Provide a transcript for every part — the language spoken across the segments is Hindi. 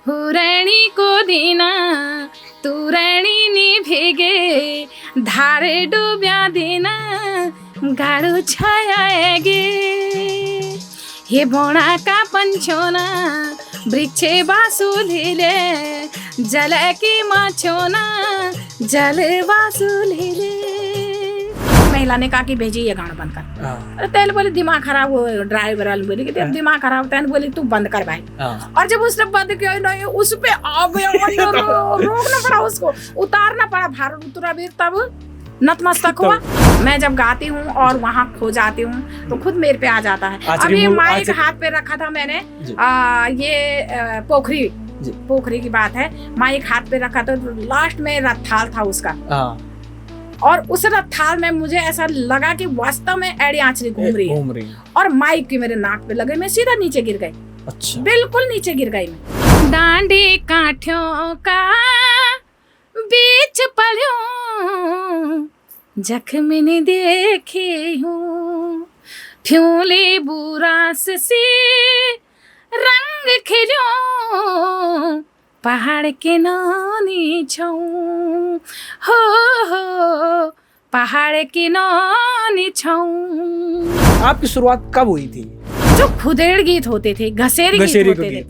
हुरणी को दीना तू रणी नी भेगे धारे डूब्या देना गाड़ू छायाएगे हे बोणा का पंछोना वृक्षे बासुलीले जल की मछोना जल बासुलीले। महिला ने कहा कि भेजी ये गाना बंद कर। अरे तेल बोले दिमाग खराब हो, ड्राइवर वाले बोले कि दिमाग खराब होता है, बोले तू बंद कर भाई। और जब उसने बंद किया नहीं उस पे रोकना पड़ा, उसको उतारना पड़ा, भारत उतरा भी तब नतमस्तक हुआ। मैं जब गाती हूँ और वहाँ खो जाती हूँ तो खुद मेरे पे आ जाता है। अभी माइक हाथ पे रखा था मैंने, ये पोखरी की बात है, माइक हाथ पे रखा तो लास्ट में रथाल था उसका, और उस रथाल में मुझे ऐसा लगा कि वास्तव में एड़ी आंचली घूम रही है और माइक की मेरे नाक पे लगे, मैं सीधा नीचे गिर गई। अच्छा। बिल्कुल नीचे गिर गई मैं। डांडी काठियों का बीच पलियों जख्म ने देखे हूँ, फ्यूली बुरास से रंग खिलो पहाड़ के नानी छाऊं हो पहाड़ के नानी छाऊं। आपकी शुरुआत कब हुई थी? जो खुदेड़ गीत होते थे, घसेरी गीत होते थे,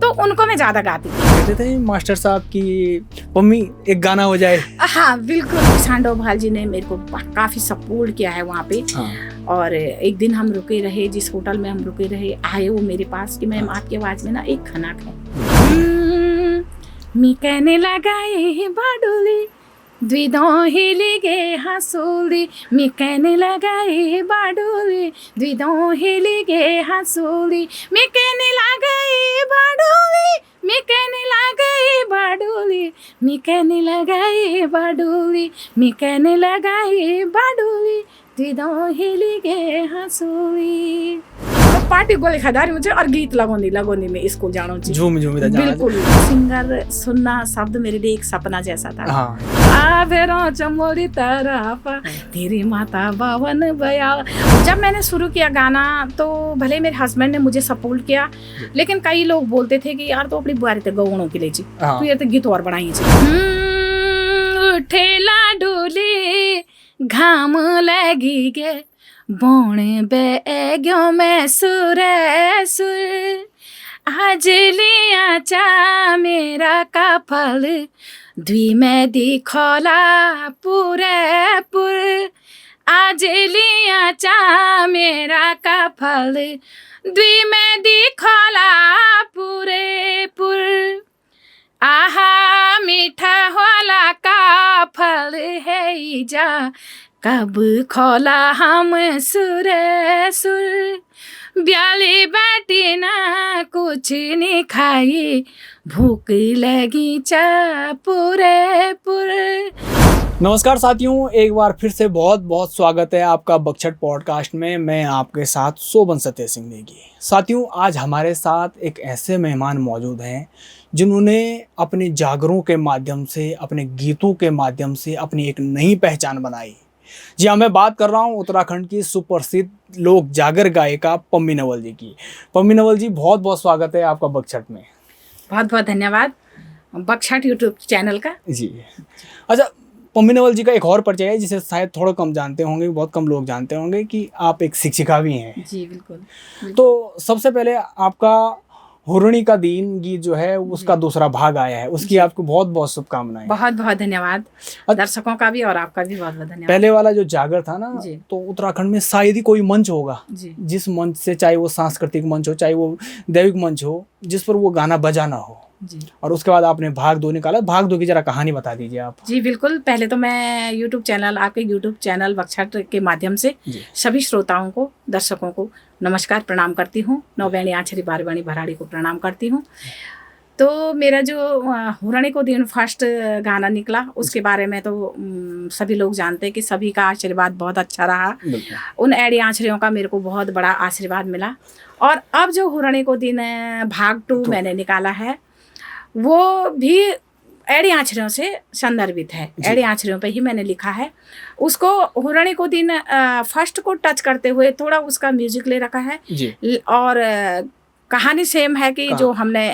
तो उनको मैं ज्यादा गाती थी। कहते थे मास्टर साहब की मम्मी एक गाना हो जाए। हाँ बिल्कुल, सांडो भाल जी ने मेरे को काफी सपोर्ट किया है वहाँ पे। और एक दिन हम रुके रहे, जिस होटल में हम रुके रहे, आए वो मेरे पास कि मैम आपकी आवाज में ना एक खनक है। मी कहने लगाए बाडोली द्विदों हिली गे हंसूली, मी कहने लगाए बाडोली द्विदों हिली गे हंसूली, मी कहने लगाए बाडोली, मी कहने लगाए बाडोली, मी कहने लगाए बाडोली, मी कहने लगाए बाडोली द्विदों हिली गे हंसूली। पार्टी गोली खदारी मुझे और गीत लगोनी में स्कूल जाना झूम बिल्कुल। सिंगर सुनना शब्द मेरे लिए एक सपना जैसा था। चमोरी तरफ तेरी माता बावन बया। जब मैंने शुरू किया गाना तो भले मेरे हस्बैंड ने मुझे सपोर्ट किया, लेकिन कई लोग बोलते थे कि यार तो अपनी बुआरी ते गौणों के लिए तू ये तो गीत और बनाई उठेला डोले घाम लगी गे बोणे बेग्यो में सुरे सुर आज लिया चा मेरा का फल द्वि में दिखोला पूरे पुर आज लिया चा मेरा का फल द्वि में दिखोला पूरे पुर आहा मीठा वाला का फल है जा कब खोला हम सुरे सुर ब्याली बैठी ना कुछ नहीं खाई भूख लगी चा पूरे पूरे। नमस्कार साथियों, एक बार फिर से बहुत बहुत स्वागत है आपका बकछट पॉडकास्ट में। मैं आपके साथ शोभन सत्य सिंह नेगी। साथियों, आज हमारे साथ एक ऐसे मेहमान मौजूद हैं जिन्होंने अपने जागरों के माध्यम से, अपने गीतों के माध्यम से अपनी एक नई पहचान बनाई। जी हाँ, मैं बात कर रहा हूँ उत्तराखंड की सुप्रसिद्ध लोक जागर गायिका पम्मी नवल जी की। पम्मी नवल जी, बहुत बहुत स्वागत है आपका बकछट में। बहुत बहुत धन्यवाद बकछट यूट्यूब चैनल का। जी अच्छा, पम्मी नवल जी का एक और परिचय है जिसे शायद थोड़ा कम जानते होंगे, बहुत कम लोग जानते होंगे कि आप एक शिक्षिका भी हैं। जी बिल्कुल। तो सबसे पहले आपका हुरणी का दीन गीत जो है उसका दूसरा भाग आया है, उसकी आपको बहुत बहुत शुभकामनाएं। बहुत बहुत धन्यवाद दर्शकों का भी और आपका भी बहुत बहुत धन्यवाद। पहले वाला जो जागर था ना, तो उत्तराखंड में शायद ही कोई मंच होगा जिस मंच से, चाहे वो सांस्कृतिक मंच हो चाहे वो दैविक मंच हो, जिस पर वो गाना बजाना हो। जी। और उसके बाद आपने भाग 2 निकाला। भाग 2 की जरा कहानी बता दीजिए आप। जी बिल्कुल। पहले तो मैं यूट्यूब चैनल, आपके यूट्यूब चैनल बकछट के माध्यम से सभी श्रोताओं को, दर्शकों को नमस्कार प्रणाम करती हूँ। नौबैणी आछरी बारवाणी भराड़ी को प्रणाम करती हूँ। तो मेरा जो हुरणी को दिन फर्स्ट गाना निकला उसके बारे में तो सभी लोग जानते हैं कि सभी का आशीर्वाद बहुत अच्छा रहा। उन एड़ी आछरियों का मेरे को बहुत बड़ा आशीर्वाद मिला। और अब जो हुरणी को दिन भाग 2 मैंने निकाला है वो भी एड़ी आछरियों से संदर्भित है। एड़ी आछरियों पे ही मैंने लिखा है। उसको हुरणी को दिन फर्स्ट को टच करते हुए थोड़ा उसका म्यूजिक ले रखा है और कहानी सेम है कि जो हमने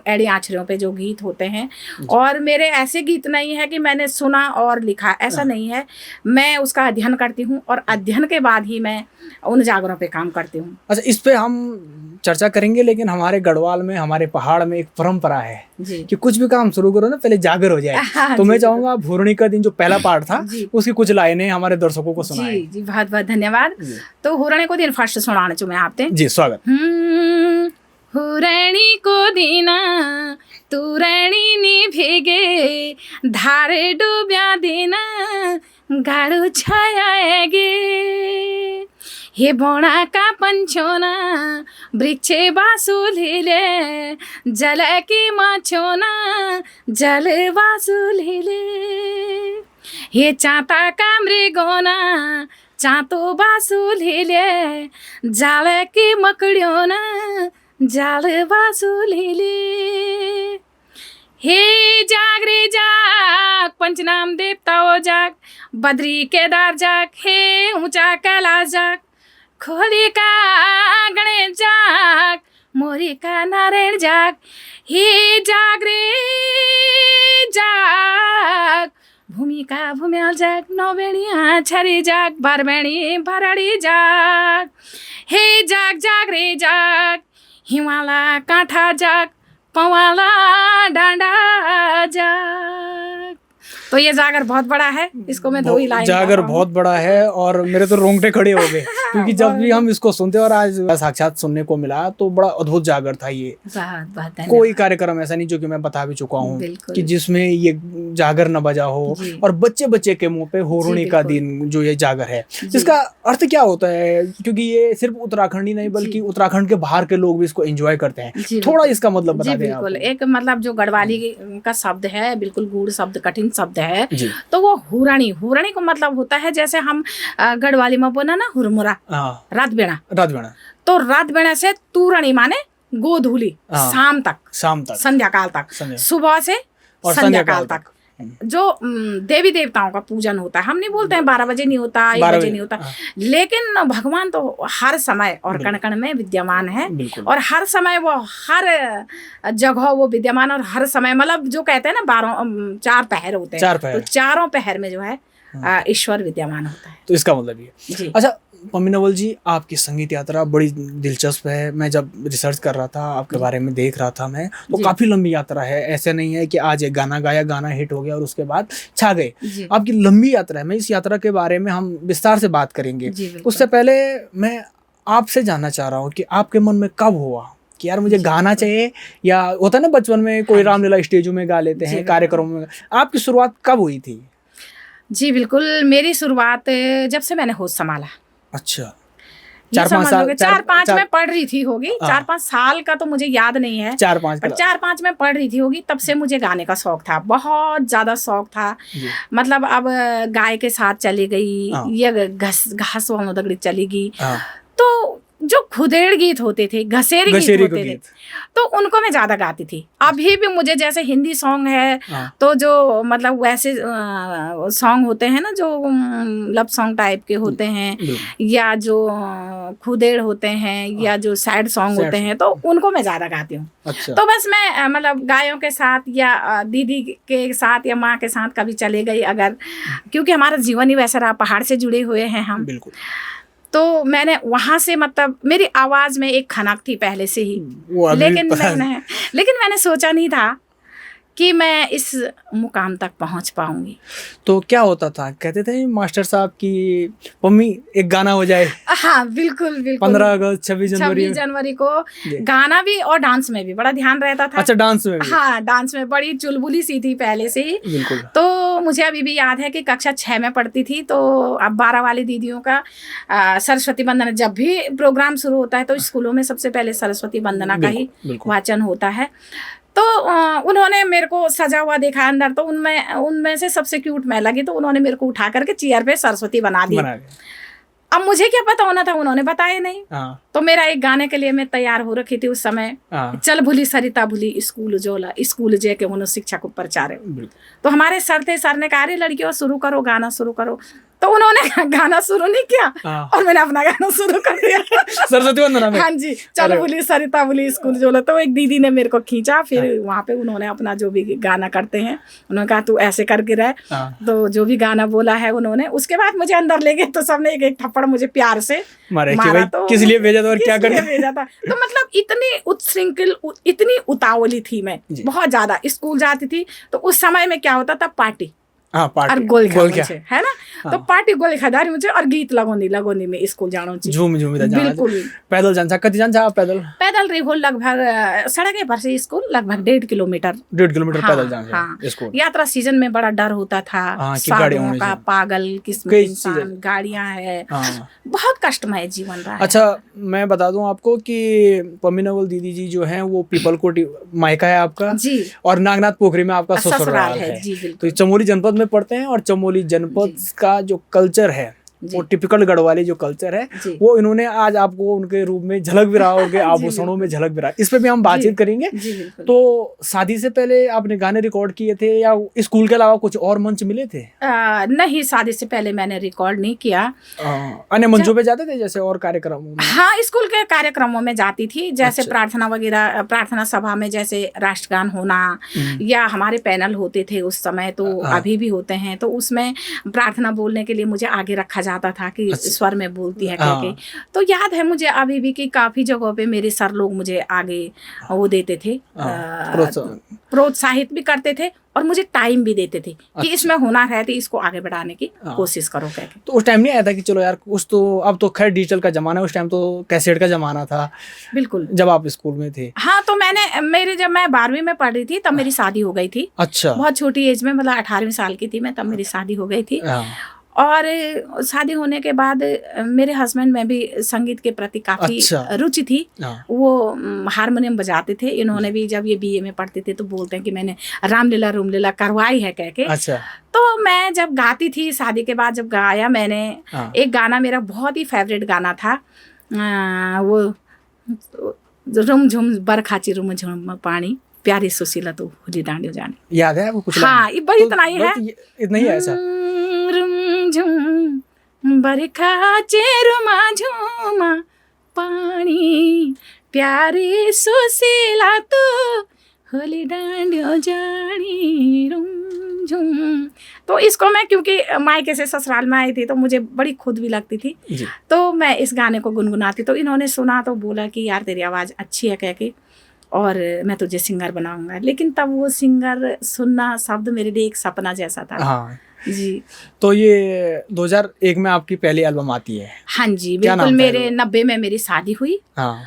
एड़ी आँचरों पे जो गीत होते हैं, और मेरे ऐसे गीत नहीं है कि मैंने सुना और लिखा, ऐसा नहीं है। मैं उसका अध्ययन करती हूँ और अध्ययन के बाद ही मैं उन जागरों पे काम करती हूँ। अच्छा, इस पे हम चर्चा करेंगे, लेकिन हमारे गढ़वाल में, हमारे पहाड़ में एक परंपरा है कि कुछ भी काम शुरू करो ना पहले जागर हो जाए। हाँ, तो मैं चाहूंगा भूरणी का दिन जो पहला पार्ट था उसकी कुछ लाइनें हमारे दर्शकों को सुनाएं। जी जी, बहुत बहुत धन्यवाद। तो हुरणी को दिन फर्स्ट सुनाने चु मैं आपते जी, स्वागत। हुरणी को दीना तुरणी नी भेगे, धारे डूब्या देना गाड़ू छायाएगे। हे बोणा का पंछोना वृक्षे बासुलीले, जल की माछोना जल बासुलीले। हे चाता का मृगोना चातो बासुलीले, जाल की मकड़ियोना जाल बासुलीले। हे जाग रे जाग पंचनाम देवताओ जाग, बद्री केदार जाग, हे ऊंचा कैलाश जाग, खोली का गणेश जाग, मोरी का नारायण जाग। हे जाग रे जाग भूमि का भूम्याल जाग, नौबेणिया छरी जाग, बारबेणी भराड़ी जाग। हे जाग जाग रे जाग हिमाला कांठा जाग, पवाला डांडा जाग। तो ये जागर बहुत बड़ा है, इसको मैं 2 ही लाइन जागर बहुत बड़ा है और मेरे तो रोंगटे खड़े हो गए क्योंकि जब भी हम इसको सुनते और आज साक्षात सुनने को मिला तो बड़ा अद्भुत जागर था ये। कोई कार्यक्रम ऐसा नहीं जो कि मैं बता भी चुका हूँ कि जिसमें ये जागर न बजा हो, और बच्चे बच्चे के मुंह पे हुरणी का दिन जो ये जागर है, इसका अर्थ क्या होता है? क्योंकि ये सिर्फ उत्तराखंड ही नहीं बल्कि उत्तराखंड के बाहर के लोग भी इसको एंजॉय करते हैं। थोड़ा इसका मतलब बता दें। बिल्कुल, एक मतलब जो गढ़वाली का शब्द है, बिल्कुल गूढ़ शब्द, कठिन शब्द है, तो वो हुरणी, हुरणी को मतलब होता है जैसे हम गढ़वाली में बोला ना हुरमुरा, रात बेड़ा, तो रात बेड़ा से तुरणी माने गोधूली, शाम तक संध्या काल तक, सुबह से संध्या काल तक जो देवी देवताओं का पूजन होता है। हम नहीं बोलते हैं 12 बजे नहीं होता, 1 बजे नहीं होता, लेकिन भगवान तो हर समय और कण कण में विद्यमान है, और हर समय वो हर जगह वो विद्यमान, और हर समय मतलब जो कहते हैं ना 4 पहर होते हैं, तो चारों पहर में जो है ईश्वर विद्यमान होता है। तो इसका मतलब ये। अच्छा पम्मी नवल जी, आपकी संगीत यात्रा बड़ी दिलचस्प है। मैं जब रिसर्च कर रहा था आपके बारे में देख रहा था मैं, तो काफी लंबी यात्रा है। ऐसे नहीं है कि आज एक गाना गाया, गाना हिट हो गया और उसके बाद छा गए। आपकी लंबी यात्रा है। मैं इस यात्रा के बारे में हम विस्तार से बात करेंगे। उससे पहले मैं आपसे जानना चाह रहा हूँ कि आपके मन में कब हुआ कि यार मुझे गाना चाहिए, या होता है ना बचपन में कोई रामलीला स्टेजों में गा लेते हैं, कार्यक्रमों में, आपकी शुरुआत कब हुई थी? जी बिल्कुल, मेरी शुरुआत जब से मैंने होश संभाला। अच्छा, 4-5 में पढ़ रही थी होगी, 4-5 साल का तो मुझे याद नहीं है, 4-5 में पढ़ रही थी होगी, तब से मुझे गाने का शौक था, बहुत ज्यादा शौक था। मतलब अब गाय के साथ चली गई, ये घास वालों दगड़ी चली गई, तो जो खुदेड़ गीत होते थे, घसेरी गीत होते थे, तो उनको मैं ज्यादा गाती थी। अभी भी मुझे जैसे हिंदी सॉन्ग है तो जो मतलब वैसे सॉन्ग होते हैं ना जो लव सॉन्ग टाइप के होते हैं, या जो खुदेड़ होते हैं, या जो सैड सॉन्ग होते हैं, तो उनको मैं ज्यादा गाती हूँ। अच्छा। तो बस मैं मतलब गायों के साथ या दीदी के साथ या माँ के साथ कभी चले गई अगर, क्योंकि हमारा जीवन ही वैसा रहा, पहाड़ से जुड़े हुए हैं हम। बिल्कुल। तो मैंने वहां से मतलब मेरी आवाज में एक खनक थी पहले से ही, लेकिन मैंने सोचा नहीं था कि मैं इस मुकाम तक पहुंच पाऊंगी। तो क्या होता था, कहते थे मास्टर साहब की पम्मी एक गाना हो जाए? हाँ बिल्कुल बिल्कुल, 15 अगस्त 26 जनवरी को गाना भी और डांस में भी बड़ा ध्यान रहता था। अच्छा, डांस में भी? हाँ, डांस में बड़ी चुलबुली सी थी पहले से ही। बिल्कुल। तो मुझे अभी भी याद है कि कक्षा 6 में पढ़ती थी, तो अब 12 वाली दीदियों का सरस्वती वंदना, जब भी प्रोग्राम शुरू होता है तो स्कूलों में सबसे पहले सरस्वती वंदना का ही वाचन होता है। तो उन्होंने मेरे को सजा हुआ देखा अंदर, तो उनमें से सबसे क्यूट मैं लगी, तो उन्होंने मेरे को उठा करके चेयर पे सरस्वती बना दी। अब मुझे क्या पता होना था, उन्होंने बताया नहीं। तो मेरा एक गाने के लिए मैं तैयार हो रखी थी उस समय, चल भूली सरिता भूली स्कूल जोला, स्कूल जे के उन्होंने शिक्षक ऊपर चारे। तो हमारे सर थे, सर ने कहा अरे लड़कियों शुरू करो, गाना शुरू करो। तो उन्होंने गाना शुरू नहीं किया हाँ। और मैंने अपना गाना शुरू कर दिया। सरस्वती वंदना में? हाँ जी, चलो अरे। बोली सरिता बोली स्कूल जो, तो एक दीदी ने मेरे को खींचा, फिर वहाँ पे उन्होंने अपना जो भी गाना करते हैं उन्होंने कहा तू ऐसे करके रह। हाँ। तो जो भी गाना बोला है उन्होंने, उसके बाद मुझे अंदर ले गए तो सबने एक एक थप्पड़ मुझे प्यार से मारे कि मारा। भाई तो किस लिए भेजा था और क्या किस लिए करना? भेजा था। तो मतलब इतनी उच्छृंखल, इतनी उतावली थी मैं, जी। बहुत ज्यादा। स्कूल जाती थी तो उस समय में क्या होता था, पार्टी हाँ, और पार्टी गोल गोल मुझे, है ना। हाँ। तो पार्टी गोल खदारी मुझे और गीत लगोनी में स्कूल जानो चाहिए। झूम था जाना। बिल्कुल। पैदल जाना कति जाना आप? पैदल पैदल रही हो लगभग, सड़क पर से स्कूल लगभग 1.5 किलोमीटर। 1.5 किलोमीटर हाँ, पैदल जाना हाँ। स्कूल। यात्रा सीजन में बड़ा डर होता था, हाँ, कि गाड़ी साधुओं होनी का, चाहिए। पागल किस्म कई के इंसान, चीजें। गाड़ियां है, हाँ। बहुत कष्टमय जीवन रहा है। अच्छा, मैं बता दूं आपको कि पम्मीनवल दीदी जी जो हैं वो पीपल कोटी मायका है आपका, जी, और नागनाथ पोखरी में आपका ससुराल ससुराल है। है। जी तो बिल्कुल। ये चमोली जनपद में पड़ते हैं, और चमोली जनपद जी। का जो कल्चर है जी। वो टिपिकल गढ़वाली जो कल्चर है जी। वो इन्होंने आज आपको उनके रूप में झलक भी रहा, उनके जी, आभूषणों में झलक भी रहा। इस पे भी हम बातचीत करेंगे। जी बिल्कुल। तो शादी से पहले आपने गाने रिकॉर्ड किए थे या स्कूल के अलावा कुछ और मंच मिले थे? नहीं, शादी से पहले मैंने रिकॉर्ड नहीं किया। अन्य मंचों पे जाते थे जैसे और कार्यक्रमों में? हाँ, स्कूल के कार्यक्रमों में जाती थी, जैसे अच्छा। प्रार्थना वगैरह, प्रार्थना सभा में जैसे राष्ट्रगान होना, या हमारे पैनल होते थे उस समय, तो हाँ। अभी भी होते हैं, तो उसमें प्रार्थना बोलने के लिए मुझे आगे रखा जाता था कि अच्छा। स्वर में बोलती है हाँ। कह के। तो याद है मुझे अभी भी कि काफी जगहों पे मेरे सर लोग मुझे आगे वो देते थे, प्रोत्साहित भी करते थे और मुझे टाइम भी देते थे कि इसमें हुनर है तो इसको आगे बढ़ाने की कोशिश करो कह के। तो उस टाइम नहीं आया था कि चलो यार कुछ तो, अब तो खैर डिजिटल का जमाना है, उस टाइम तो कैसेट का जमाना था बिल्कुल, जब आप स्कूल में थे? हाँ, तो जब मैं 12वीं में पढ़ रही थी तब मेरी शादी हो गई थी। अच्छा। बहुत छोटी एज में, मतलब 18वीं साल की थी मैं तब मेरी शादी हो गई थी। हाँ। और शादी होने के बाद मेरे हस्बैंड में भी संगीत के प्रति काफी अच्छा। रुचि थी। हाँ। वो हारमोनियम बजाते थे। इन्होंने भी जब ये बीए में पढ़ते थे तो बोलते हैं कि मैंने रामलीला रूमलीला करवाई है कह के। अच्छा। तो मैं जब गाती थी शादी के बाद, जब गाया मैंने, हाँ। एक गाना मेरा बहुत ही फेवरेट गाना था, वो रुम झुम बरखाची रुम झुम पानी, प्यारी सुशीला तो होली डांडियो जाने। याद है वो कुछ? हाँ, ये बड़ी इतना ही है। इतना ही है ऐसा? रुम झुम बरखाची रुमा झुमा पानी, प्यारी सुशीला तो होली डांडियो जानी रुम झुम। तो इसको मैं, क्योंकि मायके से ससुराल में आई थी तो मुझे बड़ी खुद भी लगती थी, तो मैं इस गाने को गुनगुनाती। तो इन्होंने सुना तो बोला कि यार तेरी आवाज़ अच्छी है कह के, और मैं तुझे सिंगर बनाऊंगा। लेकिन तब वो सिंगर सुनना शब्द मेरे लिए एक सपना जैसा था। हाँ जी। तो ये 2001 में आपकी पहली एल्बम आती है? हाँ जी बिल्कुल। मेरे 90 में मेरी शादी हुई। हाँ।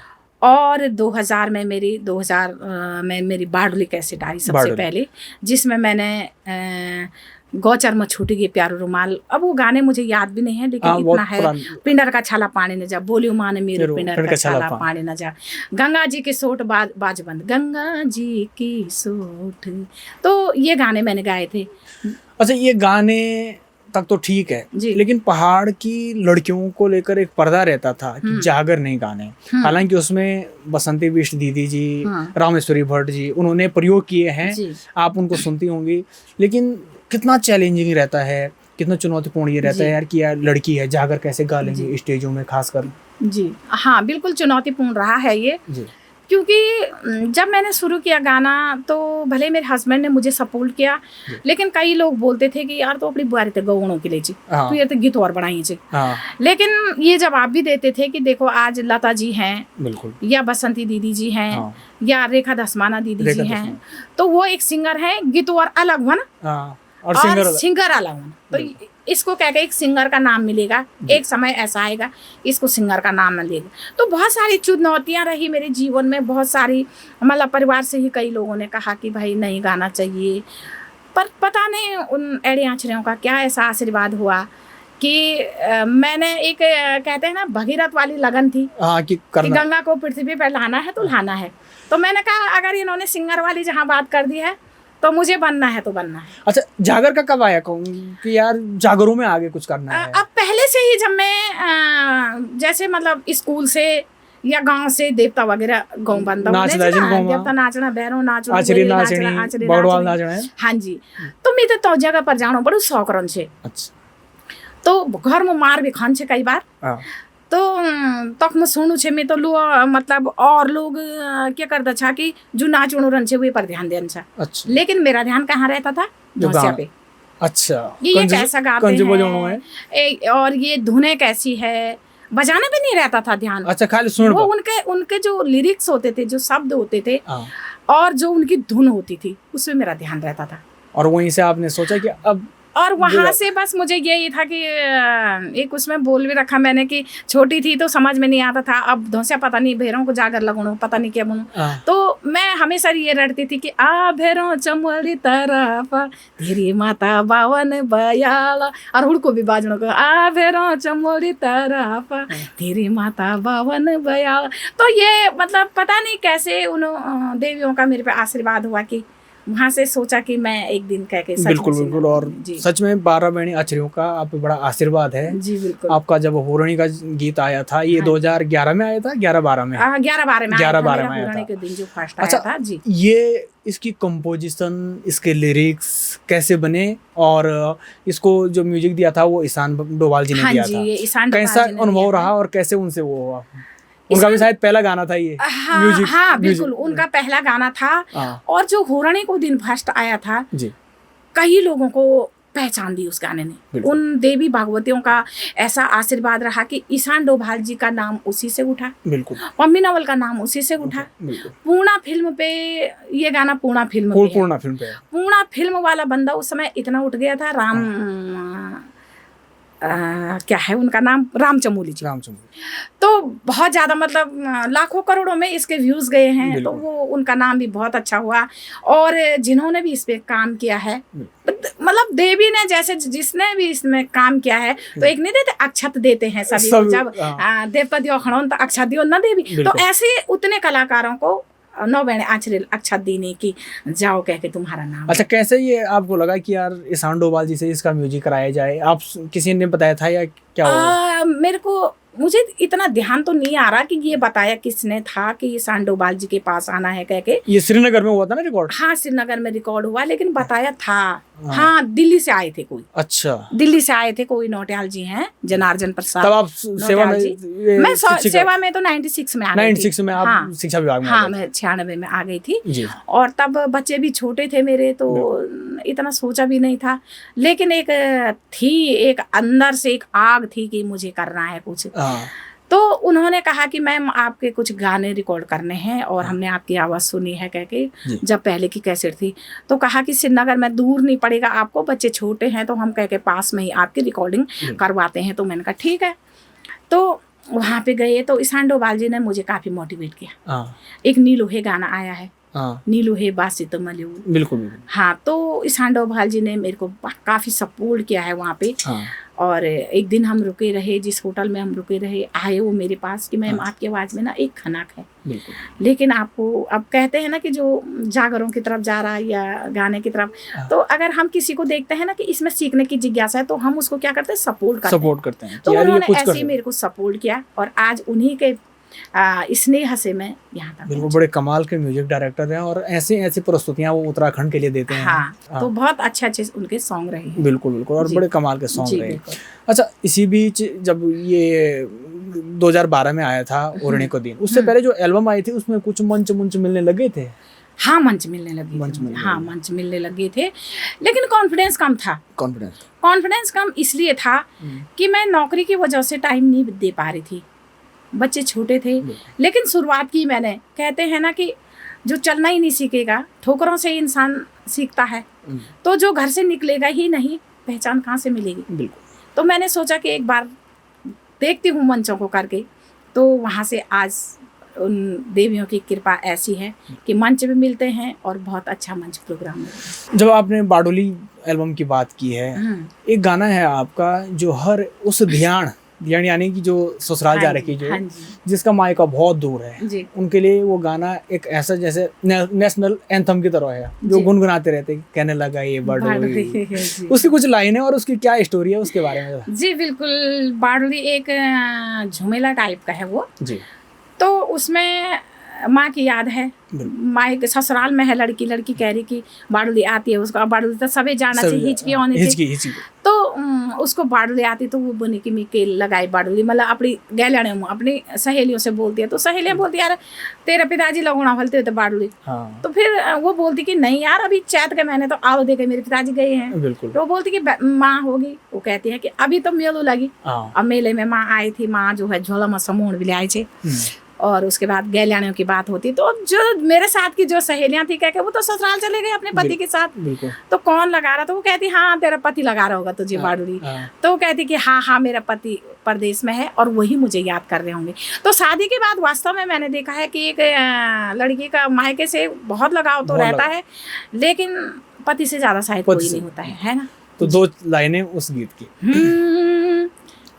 और 2000 में में मेरी बारडोली कैसेट आई सबसे पहले, जिसमें मैंने गौचर में छूटी गई प्यारो रुमाल। अब वो गाने मुझे याद भी नहीं है, लेकिन इतना है, पिंडर का छाला पानी न जा, बोलियो माने मेरो पिंडर का छाला पानी न जा, गंगा जी की सोट बाज बंद, गंगा जी की सोट। तो ये गाने मैंने गाए थे। अच्छा, ये गाने तक तो ठीक है, लेकिन पहाड़ की लड़कियों को लेकर एक पर्दा रहता था कि जागर नहीं गाने। हालांकि उसमें बसंती बिष्ट दीदी जी, रामेश्वरी भट्ट जी, उन्होंने प्रयोग किए हैं, आप उनको सुनती होंगी। लेकिन कितना चैलेंजिंग रहता है, कितना चुनौतीपूर्ण ये रहता है यार कि यार लड़की है, जागर कैसे गा लेंगी स्टेजों में खासकर? जी हाँ, बिल्कुल चुनौतीपूर्ण रहा है ये जी। क्योंकि जब मैंने शुरू किया गाना तो भले मेरे हस्बैंड ने मुझे सपोर्ट किया, लेकिन कई लोग बोलते थे कि यार तो अपनी बुआरी तक गौणों के लिए तो ये तो गीत और बढ़ाई ची। लेकिन ये जवाब भी देते थे कि देखो आज लता जी हैं, बिल्कुल, या बसंती दीदी जी हैं, या रेखा दसमाना दीदी जी हैं, तो वो एक सिंगर है, गीत और अलग हुआ ना, और सिंगर अलग हुआ, तो इसको कह के एक सिंगर का नाम मिलेगा, एक समय ऐसा आएगा इसको सिंगर का नाम मिलेगा। तो बहुत सारी चुनौतियां रही मेरे जीवन में, बहुत सारी, मतलब परिवार से ही कई लोगों ने कहा कि भाई नहीं गाना चाहिए, पर पता नहीं उन एड़े आँचड़ों का क्या ऐसा आशीर्वाद हुआ कि मैंने एक कहते हैं ना भगीरथ वाली लगन थी कि गंगा को पृथ्वी पर लाना है तो लाना है। तो मैंने कहा अगर इन्होंने सिंगर वाली जहाँ बात कर दी है तो मुझे बनना है तो बनना है। अच्छा, जागर का कब आया कि यार जागरों में आगे कुछ करना है? अब पहले से ही जब मैं जैसे मतलब स्कूल से या गांव से देवता वगैरह गाँव बंदा देवता नाचना, बहरों नाचना, हाँ जी, तो मैं तो जगह पर जानो बड़ो शौक रन से। तो घर में मार भी खान छे कई बार। हाँ। तो तक में सुनू छे मैं तो लो मतलब और लोग क्या करता छा कि जो नाच उड़न छे वे पर ध्यान देन छा। अच्छा। लेकिन मेरा ध्यान कहाँ रहता था, धौसिया पे। अच्छा, ये कैसा गाते हैं और ये धुनें कैसी है, बजाने पे नहीं रहता था ध्यान। अच्छा, खाली सुन वो उनके जो लिरिक्स होते थे, जो शब्द होते थे और जो उनकी धुन होती थी, उसमें मेरा ध्यान रहता था। और वहीं से आपने सोचा कि अब, और वहां से बस मुझे यही था कि एक उसमें बोल भी रखा मैंने कि छोटी थी तो समझ में नहीं आता था, अब धौसिया पता नहीं भेरों को जाकर लगूं, पता नहीं क्या बनूं। तो मैं हमेशा ये रटती थी कि आ भेरों चमड़ी तरफ तेरी माता बावन बयाला, और हुड़को भी बाजनों को आ भेरों चमड़ी तरफ तेरी माता बावन बयाला। तो ये मतलब पता नहीं कैसे उन देवियों का मेरे पे आशीर्वाद हुआ कि वहाँ से सोचा कि मैं एक दिन कह के बिल्कुल बिल्कुल। और सच में 12 बहनी अचरियों का आप पे बड़ा आशीर्वाद है। जी बिल्कुल। आपका जब होरणी का गीत आया था ये 2011 में आया था, 11-12 में? 11-12 में होरणी के दिन जो फर्स्ट आया था जी। ये इसकी कंपोजिशन, इसके लिरिक्स कैसे बने, और इसको जो म्यूजिक दिया था वो ईशान डोभाल जी ने दिया था। कैसा अनुभव रहा और कैसे उनसे वो हुआ? उनका भी शायद पहला गाना था ये। म्यूजिक। हाँ बिल्कुल, उनका पहला गाना था। और जो होरणी को दिन फर्स्ट आया था जी, कई लोगों को पहचान दी उस गाने ने। उन देवी भागवतियों का ऐसा आशीर्वाद रहा कि ईशान डोभाल जी का नाम उसी से उठा। बिल्कुल। पम्मी नवल का नाम उसी से उठा। पूर्णा फिल्म पे ये गाना पूर्णा फिल्म वाला बंदा उस समय इतना उठ गया था। क्या है उनका नाम, राम चमोली जी। तो बहुत ज्यादा मतलब लाखों करोड़ों में इसके व्यूज गए हैं। तो वो उनका नाम भी बहुत अच्छा हुआ। और जिन्होंने भी इस पे काम किया है, मतलब देवी ने जैसे जिसने भी इसमें काम किया है, तो एक नहीं देते अक्षत देते हैं सभी जब देवता दियो खड़ोन तो अक्षत दियो ना देवी। तो ऐसे उतने कलाकारों को 9 बहने आचरिल अक्षत देने की जाओ कह के तुम्हारा नाम। अच्छा, कैसे ये आपको लगा कि यार ईशान डोभाल जी से इसका म्यूजिक कराया जाए? आप किसी ने बताया था या क्या? मेरे को मुझे इतना ध्यान तो नहीं आ रहा कि ये बताया किसने था कि ईशान डोभाल जी के पास आना है कह के। ये श्रीनगर में हुआ था ना रिकॉर्ड? हाँ श्रीनगर में रिकॉर्ड हुआ, लेकिन बताया था। हाँ दिल्ली से आए थे कोई। अच्छा, दिल्ली से आए थे कोई नौटियाल जी हैं, जनार्दन प्रसाद। तब आप सेवा में? मैं सेवा में तो 96 में आ गई थी। 96 में आप? हाँ, शिक्षा विभाग में? हाँ, मैं 96 में आ गई थी। और तब बच्चे भी छोटे थे मेरे, तो इतना सोचा भी नहीं था। लेकिन एक अंदर से एक आग थी कि मुझे करना है कुछ। तो उन्होंने कहा कि मैम आपके कुछ गाने रिकॉर्ड करने हैं और हमने आपकी आवाज़ सुनी है कह के, जब पहले की कैसेट थी। तो कहा कि श्रीनगर में दूर नहीं पड़ेगा आपको, बच्चे छोटे हैं, तो हम कह के पास में ही आपकी रिकॉर्डिंग करवाते हैं। तो मैंने कहा ठीक है। तो वहाँ पे गए तो ईशान डोभाल जी ने मुझे काफ़ी मोटिवेट किया। एक नीलोहे गाना आया है, नीलोहे बासी तो मलियू। बिल्कुल। हाँ, तो ईशान डोभाल जी ने मेरे को काफ़ी सपोर्ट किया है वहाँ पे। और एक दिन हम रुके रहे, जिस होटल में हम रुके रहे, आए वो मेरे पास कि मैम आपकी आवाज़ में ना एक खनक है, लेकिन आपको अब कहते हैं ना कि जो जागरों की तरफ जा रहा है या गाने की तरफ, तो अगर हम किसी को देखते हैं ना कि इसमें सीखने की जिज्ञासा है, तो हम उसको क्या करते हैं, सपोर्ट करते हैं। तो उन्होंने ऐसे ही मेरे को सपोर्ट किया और आज उन्हीं के स्नेह से मैं यहाँ तक। बिल्कुल, बड़े कमाल के म्यूजिक डायरेक्टर हैं और ऐसी प्रस्तुतियाँ वो उत्तराखंड के लिए देते हैं। हाँ। तो बहुत अच्छे उनके सॉन्ग रहे हैं। बिल्कुल, और बड़े कमाल के सॉन्ग रहे हैं। अच्छा, इसी बीच जब ये 2012 में आया था होरणी को दिन, उससे पहले जो एल्बम आई थी उसमें कुछ मंच मिलने लगे थे? हाँ, मंच मिलने लगे थे, लेकिन कॉन्फिडेंस कम था। कॉन्फिडेंस कम इसलिए था कि मैं नौकरी की वजह से टाइम नहीं दे पा रही थी, बच्चे छोटे थे। लेकिन शुरुआत की मैंने, कहते हैं ना कि जो चलना ही नहीं सीखेगा, ठोकरों से इंसान सीखता है, तो जो घर से निकलेगा ही नहीं, पहचान कहाँ से मिलेगी। बिल्कुल। तो मैंने सोचा कि एक बार देखती हूँ मंचों को करके। तो वहाँ से आज उन देवियों की कृपा ऐसी है कि मंच भी मिलते हैं और बहुत अच्छा मंच प्रोग्राम है। जब आपने बारडोली एल्बम की बात की है, एक गाना है आपका जो हर उस ध्यान यानी कि जो ससुराल जा रखी, जो जिसका मायका बहुत दूर है, उनके लिए वो गाना एक ऐसा जैसे नेशनल एंथम की तरह है, जो गुनगुनाते रहते, कहने लगा ये बारडोली। उसकी कुछ लाइन है और उसकी क्या स्टोरी है, उसके बारे में? जी बिल्कुल, बारडोली एक झुमेला टाइप का है वो जी। तो उसमें माँ की याद है, माँ के ससुराल में है, लड़की कह रही कि बारडोली आती है उसको, बारडोली तो सभी जाना चाहिए, हिचकी होनी चाहिए। तो उसको बाडुली आती तो वो बोनी कि मैं के लगाई बाडुली, मतलब अपनी गैलने में अपनी सहेलियों से बोलती है, तो सहेलियाँ बोलती यार तेरे पिताजी लगाना फलते तो बाडुली। हाँ। तो फिर वो बोलती कि नहीं यार अभी चैत के महीने तो आलू दे के मेरे पिताजी गए हैं। बिल्कुल। तो वो बोलती कि माँ होगी, वो कहती है कि अभी तो मेलो लगी। हाँ। अब मेले में माँ आई थी, माँ जो है झोला में समूह भी ले आई थे, और उसके बाद गैलियानियों की बात होती, तो जो मेरे साथ की जो सहेलियां थी कह के वो तो ससुराल चले गए अपने पति के साथ। तो कौन लगा रहा, तो वो कहती हाँ तेरा पति लगा रहा होगा तुझे बाडुली। तो वो कहती कि हाँ मेरा पति परदेश में है और वही मुझे याद कर रहे होंगे। तो शादी के बाद वास्तव में मैंने देखा है कि एक लड़की का मायके से बहुत लगाव तो रहता है, लेकिन पति से ज्यादा शायद कोई नहीं होता है ना। तो 2 लाइनें उस गीत की।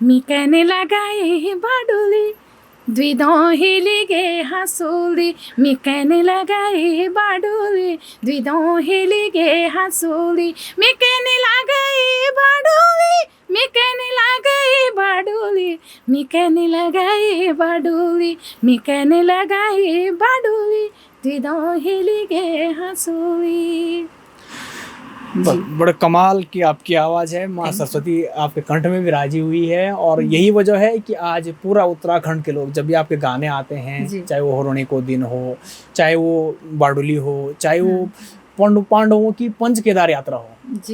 मी कहने लगा ये बाडुली द्विदों हिलिगे हंसूली, मी कहने लगा ये बाडुली द्विदों हिलिगे हंसूली, मी कहने लगा ये बाडुली, मी कहने लगा ये बाडुली, मी कहने लगा ये बाडुली, मी कहने लगा ये बाडुली द्विदों हिलिगे हंसूली। बड़ा कमाल की आपकी आवाज़ है, माँ सरस्वती आपके कंठ में विराजी हुई है, और यही वजह है कि आज पूरा उत्तराखंड के लोग जब भी आपके गाने आते हैं, चाहे वो होरोने को दिन हो, चाहे वो बाडुली हो, चाहे वो पांडवों की पंच केदार यात्रा हो।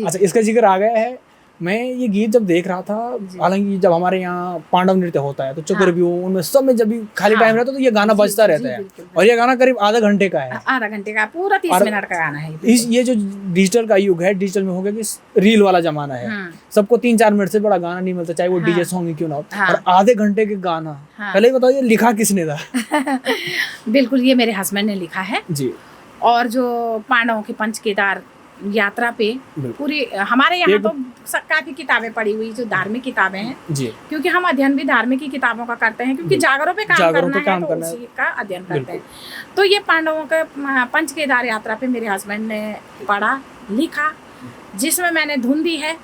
अच्छा, इसका जिक्र आ गया है। मैं ये गीत जब देख रहा था, हालांकि जब हमारे यहाँ पांडव नृत्य होता है तो चक्रव्यूह उनमें सब में जब भी खाली टाइम रहता है तो ये गाना बजता रहता है, और ये गाना करीब आधा घंटे का है, आधा घंटे का, पूरा 30 मिनट का गाना है। ये जो डिजिटल का युग है, डिजिटल में हो गया कि रील वाला जमाना है, सबको 3-4 मिनट से बड़ा गाना नहीं मिलता, चाहे वो डीजे सॉन्ग ही क्यों ना हो, और आधे घंटे के गाना। पहले बताओ ये लिखा किसने था? बिल्कुल ये मेरे हस्बैंड ने लिखा है जी। और जो पांडवों के पंच केदार यात्रा पे पूरी हमारे यहाँ तो काफी किताबें पढ़ी हुई जो धार्मिक किताबें हैं जी, क्योंकि हम अध्ययन भी धार्मिक की किताबों का करते हैं, क्योंकि जागरों पे काम करना है तो उसी का अध्ययन करते हैं। तो ये पांडवों के पंच केदार यात्रा पे मेरे हस्बैंड ने पढ़ा, लिखा, जिसमें मैंने धुन दी है,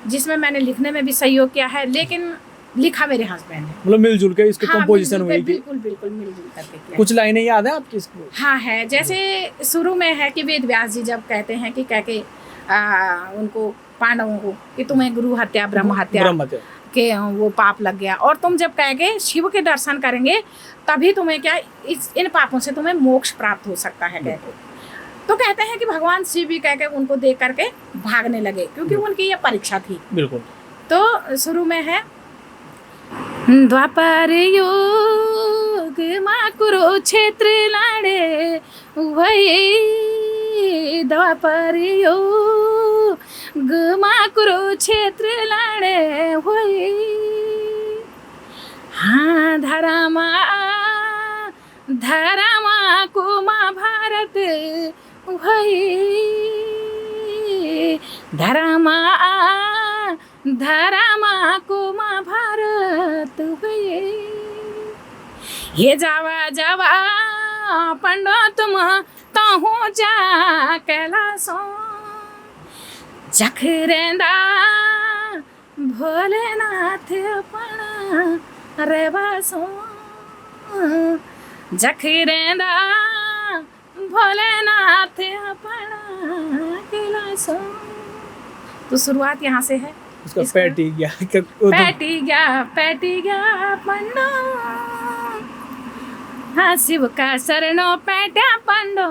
जिसमें मैंने लिखने में भी सहयोग किया है, लेकिन लिखा मेरे हस्बैंड है, मतलब मिलजुल के इसकी कंपोजिशन हुई। बिल्कुल मिलजुल करके किया। कुछ लाइनें याद है आपकी इसको? हाँ है, जैसे शुरू में है कि वेद व्यास जी जब कहते हैं कि कह के उनको पांडवों को कि तुम्हें गुरु हत्या ब्रह्म हत्या के वो पाप लग गया, और तुम जब कह के शिव के दर्शन करेंगे तभी तुम्हें क्या इन पापों से तुम्हें मोक्ष प्राप्त हो सकता है कह के। तो कहते हैं कि भगवान शिव भी कह के उनको देख करके भागने लगे, क्योंकि उनकी ये परीक्षा थी। बिल्कुल। तो शुरू में है द्वापर युग माँ कुरुक्षेत्र लड़े वही, द्वापर युग माँ कुरुक्षेत्र लड़े वही, हाँ धर्मा को महाभारत वही, धर्मा को महाभारत हुए, ये जावा पंडो तुम ताहू जा कैलासो, जखरेंदा भोलेनाथ अपना रेवासो, जखरेंदा भोलेनाथ अपना कैलासो। तो शुरुआत यहाँ से है। उसका पैटी गया पंडो, हाँ शिव का शरणो पैट्या पंडो।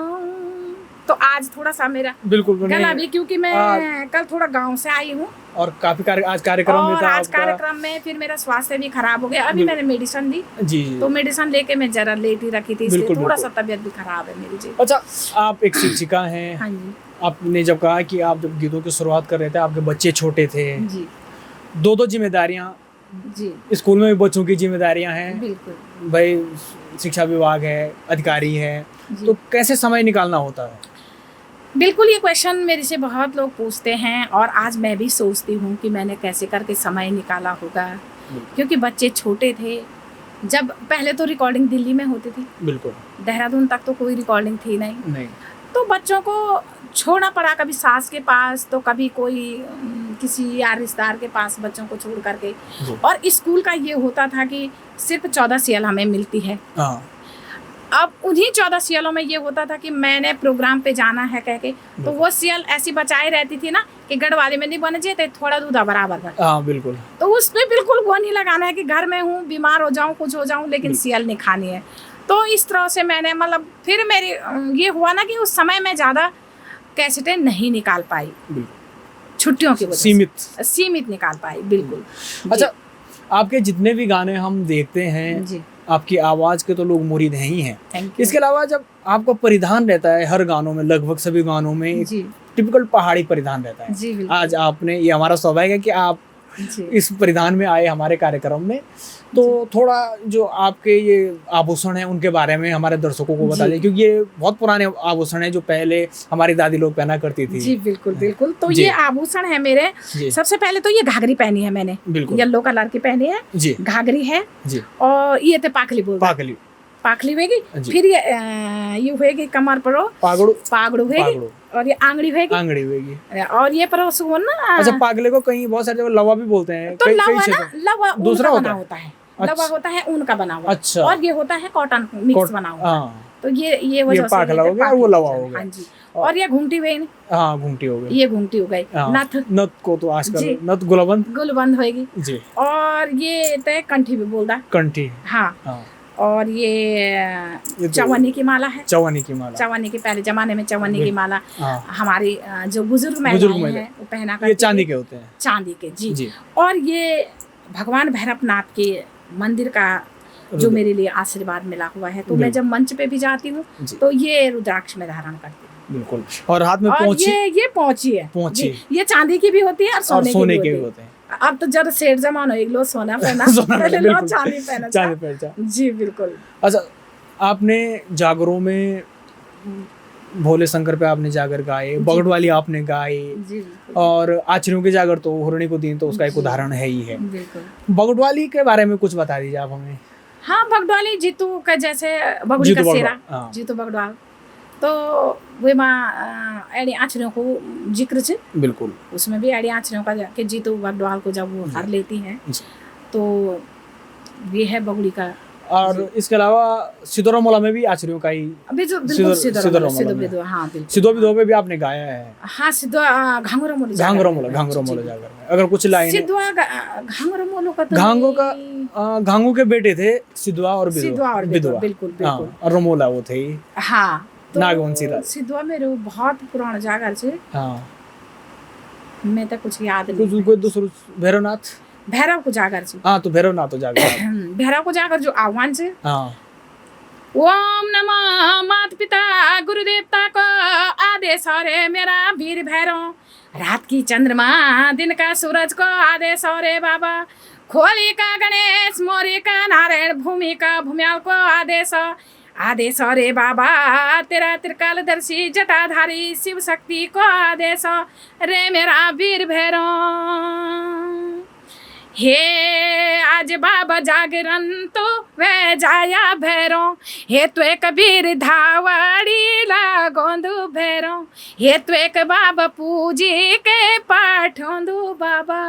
तो आज थोड़ा सा मेरा बिल्कुल गला भी, क्योंकि मैं कल थोड़ा गांव से आई हूँ और काफी आज कार्यक्रम में था, आज कार्यक्रम में फिर मेरा स्वास्थ्य भी खराब हो गया। अभी मैंने मेडिसिन दी जी, तो मेडिसिन लेके मैं जरा लेट ही रखी थी, इसलिए थोड़ा सा तबीयत भी खराब है मेरी जी। अच्छा, आप एक शिक्षिका हैं। हाँ जी। आपने जब कहा कि आप जब गीतों की शुरुआत कर रहे थे, आपके बच्चे छोटे थे जी, 2 जिम्मेदारियां जी, स्कूल में भी बच्चों की जिम्मेदारियां हैं, बिल्कुल भाई, शिक्षा विभाग है, अधिकारी है, तो कैसे समय निकालना होता है? बिल्कुल, ये क्वेश्चन मेरे से बहुत लोग पूछते हैं, और आज मैं भी सोचती हूँ कि मैंने कैसे करके समय निकाला होगा, क्योंकि बच्चे छोटे थे। जब पहले तो रिकॉर्डिंग दिल्ली में होती थी, बिल्कुल, देहरादून तक तो कोई रिकॉर्डिंग थी नहीं, तो बच्चों को छोड़ना पड़ा, कभी सास के पास तो कभी कोई किसी यार रिश्तेदार के पास बच्चों को छोड़ करके। और स्कूल का ये होता था कि सिर्फ 14 CL हमें मिलती है, अब उन्हीं 14 सियालों में ये होता था कि मैंने प्रोग्राम पे जाना है कह के, तो वो सियल ऐसी बचाई रहती थी ना कि गढ़वाली में नहीं बन जाते, थोड़ा दूधा बराबर कर। हाँ बिल्कुल। तो उस पे बिल्कुल वो नहीं लगाना है कि घर में हूँ, बीमार हो जाऊँ, कुछ हो जाऊँ, लेकिन सियल नहीं खानी है। तो इस तरह से मैंने मतलब फिर मेरी ये हुआ ना कि उस समय में ज़्यादा कैसेटें नहीं निकाल पाई, छुट्टियों की वजह से सीमित निकाल पाई। बिल्कुल। अच्छा, आपके जितने भी गाने हम देखते हैं जी, आपकी आवाज़ के तो लोग मुरीद हैं ही हैं। Thank you. इसके अलावा जब आपका परिधान रहता है हर गानों में, लगभग सभी गानों में एक जी टिपिकल पहाड़ी परिधान रहता है। जी बिल्कुल। आज आपने, ये हमारा सौभाग्य है कि आप जी इस परिधान में आए हमारे कार्यक्रम में, तो थोड़ा जो आपके ये आभूषण हैं उनके बारे में हमारे दर्शकों को बता जी। दें, क्योंकि ये बहुत पुराने आभूषण हैं जो पहले हमारी दादी लोग पहना करती थी। जी बिल्कुल बिल्कुल। तो जी। ये आभूषण है मेरे। जी सबसे पहले तो ये घाघरी पहनी है मैंने, बिल्कुल। येलो कलर की पहनी है, जी घाघरी है, जी। और ये थे पाखली बोलते हैं। पागली पाखली होगी, जी। फिर ये होएगी कमर पर पागड़ू पागड़ू होएगी, पागड़ू और ये आंगड़ी होएगी, आंगड़ी होगी। और ये पर सुन ना। अच्छा, पागले को कहीं बहुत सारे जगह लवा भी बोलते हैं। तो कई लवा ना, क्षेत्र- लवा दूसरा ऊन का होता बना है? होता है, अच्छा। लवा होता है ऊन का बना हुआ। अच्छा। और ये होता है कॉटन मिक्स बना हुआ। हाँ तो ये वजह से पाखला हो गया और वो लवा हो गया। हाँ जी। और ये घूंटी हुई, हाँ, घूंटी हो गई। ये घूंटी हो गई। हाँ, नथ नथ को तो आजकल जी। नथ गुलबंद गुलबंद होएगी। जी। और ये तय कंठी भी बोलता। कंठी। हाँ। हाँ, और ये तो चवन्नी की माला है। चवन्नी की माला। चवन्नी के पहले जमाने में चवन्नी की माला हाँ, हमारी जो बुजुर्ग बुजुर्ग महिलाएं महिला। हैं वो पहना ये करती चांदी थी। के होते हैं। चांदी के जी। जी। और ये भगवान भैरवनाथ के मंदिर का जो रुद्र। मेरे लिए आशीर्वाद मिला हुआ है। तो मैं बिल्कुल। जब मंच पे भी जाती हूँ जी। तो ये रुद्राक्ष में धारण करती हूँ। बिल्कुल। और हाथ में और पोंछी ये पोंछी है। पोंछी। जी, ये चांदी की भी होती है और और सोने सोने की के भी भी होती है। होते हैं। अब तो जब सेठ जमाना एक लो सोना पहना, सोना पहले पहना, लो बिल्कुल। चांदी पहना। चांदी पहन जा। जी बिल्कुल। अच्छा, आपने जागरों में भोले शंकर पे आपने जागर गाए, बगड़ वाली आपने गाए, जी बिल्कुल। और आचरियों के जागर तो हुरणी को दीन तो उसका एक जी। उदाहरण है ही है। बिल्कुल। बगड़वाली के बारे में कुछ बता दीजिए आप हमें। हाँ, बगडवाली जीतू का जैसे बगड़ी जीतू का बगड़वाल, सेरा, हाँ। जीतू बगडवाल, तो वे माँ एड़ी आचरियों को जिक्र छे, बिल्कुल। उसमें भी एड़ी आचरियों का कि जीतू बगडवाल को जब वो हर लेती हैं जी। तो ये है बगड़ी का। और इसके अलावा सिद्धोरा मोला में भी आचरियों का ही, अभी जो बिल्कुल सिद्धो सिद्धो मोला में। बिद्धो, हाँ बिल्कुल। सिद्धो विधो में भी आपने गाया है। हाँ, सिद्धो घांगरो मोली घांगरो मोला जागर में अगर कुछ लाइन सिद्धो घांगरो मोलो का तो घांगो का घांगो के बेटे थे सिद्धवा और सिद्धवा और विधवा। बिल्कुल हाँ, बिल्कुल। और रमोला वो थे। हाँ, तो नागवंशी राज। सिद्धवा मेरे बहुत पुराना जागर छे। हाँ, मैं तो कुछ याद कुछ नहीं। कोई दूसरो भैरवनाथ। भैरव को जागर छे। हाँ, तो भैरवनाथ तो जागर। भैरव को जाकर जो आह्वान छे, हाँ, ओम नमः माता पिता गुरु देवता को आदेश रे मेरा वीर भैरव, रात की चंद्रमा दिन का सूरज को आदेश रे बाबा, खोली का गणेश मोरी का नारायण भूमि का भूम्याल को आदेश रे बाबा, तेरा त्रिकालदर्शी जटाधारी शिव शक्ति को आदेश रे मेरा वीर भैरव। हे आज बाबा जागरण तो वह जाया भैरव, हे तो एक वीर धावड़ी लागोंदू भैरव, हे तो एक बाबा पूजी के पाठोंदू बाबा।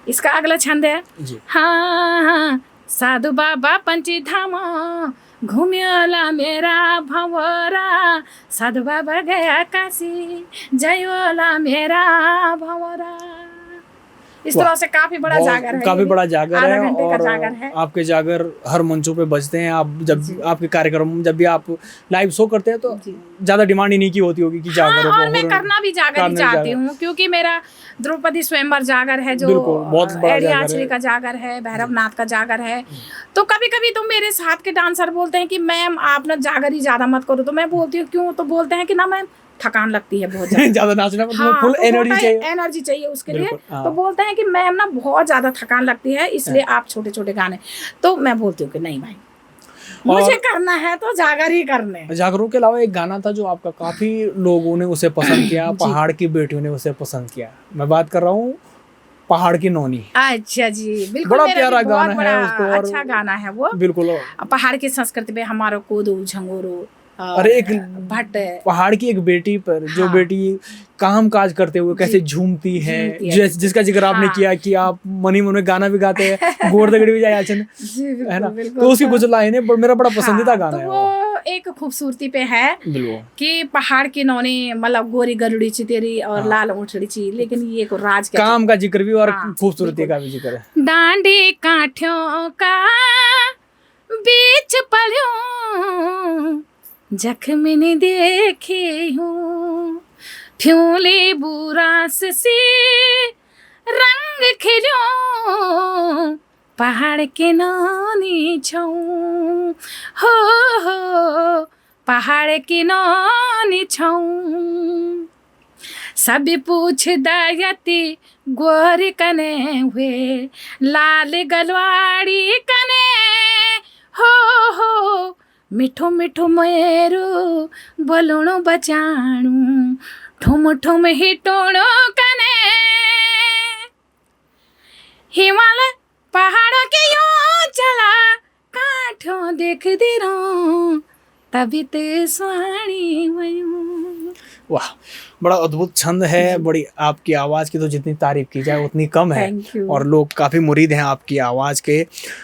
इसका अगला छंद है जी। हाँ, साधु बाबा पंची धाम घूमियोला मेरा भंवरा, साधु बाबा गया काशी जयोला मेरा भंवरा। इस तरह से काफी बड़ा जागर है। काफी बड़ा जागर आधा है। घंटे का और जागर है। आपके जागर हर मंचों पे बजते हैं। आप जब जी। आपके कार्यक्रम में जब भी आप लाइव शो करते हैं तो जी। ज्यादा डिमांड ही नहीं की होती होगी कि जागरों हाँ, और को मैं करना भी जागर ही करना भी चाहती जागर। हूँ, क्योंकि मेरा द्रौपदी स्वयंवर जागर है, जो बिल्कुल, बहुत बड़ा एड़ी जागर आचरी है। का जागर है, भैरवनाथ का जागर है। तो कभी कभी तो मेरे साथ के डांसर बोलते हैं कि मैम आप ना जागर ही ज्यादा मत करो, तो मैं बोलती हूँ क्यों, तो बोलते हैं कि ना मैम थकान लगती है बहुत ज्यादा। ज्यादा नाचना हाँ, फुल तो एनर्जी बोलता है, चाहिए। एनर्जी चाहिए उसके लिए। बिल्कुल, हाँ। तो बोलते हैं कि मैम ना बहुत ज्यादा थकान लगती है, इसलिए आप छोटे छोटे गाने। तो मैं बोलती हूँ कि नहीं भाई, मुझे करना है तो जागर ही करने। जागरों के अलावा एक गाना था जो आपका काफी लोगों ने उसे पसंद किया, जी। पहाड़ की बेटियों ने उसे पसंद किया। मैं बात कर रहा हूँ पहाड़ की नौनी। अच्छा जी, बिल्कुल। बड़ा मेरा भी प्यारा बहुत गाना है बड़ा उसको। और अच्छा गाना है वो। बिल्कुल पहाड़ की संस्कृति में हमारो कोदो झंगोरो और अरे एक भट्ट पहाड़ की एक बेटी पर जो हाँ। बेटी काम काज करते हुए कैसे झूमती है, झूमती है। जिसका जिक्र आपने हाँ। किया कि आप मनी मन में गाना भी गाते हैं, गोर दगड़ी भी जाए आचन, जी है बिल्कुल ना। बिल्कुल। तो उसकी कुछ लाइनें मेरा बड़ा पसंदीदा हाँ, गाना तो है वो एक खूबसूरती पे है बिल्कुल। कि पहाड़ की नौनी मतलब गोरी गरुड़ी ची तेरी और हाँ। लाल ऊँटड़ी ची, लेकिन ये को राज क्या काम का जिक्र भी और हाँ, खूबसूरती बिल्कुल। का भी जिक्र है। डांडी काठियों का बीच पलियों जख्म ने देखे हूँ, फ्यूली बुरास सी रंग खिलो पहाड़ के नानी छऊ हो पहाड़ के नानी छऊ। सब पूछ दयती गोर कने हुए लाल गलवाड़ी कने हो मिठो मिठो मेरू बोलणो बचाणू ठुम ठुम हिटोणो कने हिमालय पहाड़ों के यूं चला काठों देख दे रो तभी ते स्वाणी वयूं। वाह, बड़ा अद्भुत छंद है। बड़ी आपकी आवाज़ की तो जितनी तारीफ की जाए उतनी कम है, Thank you। और लोग काफ़ी मुरीद हैं आपकी आवाज़ के।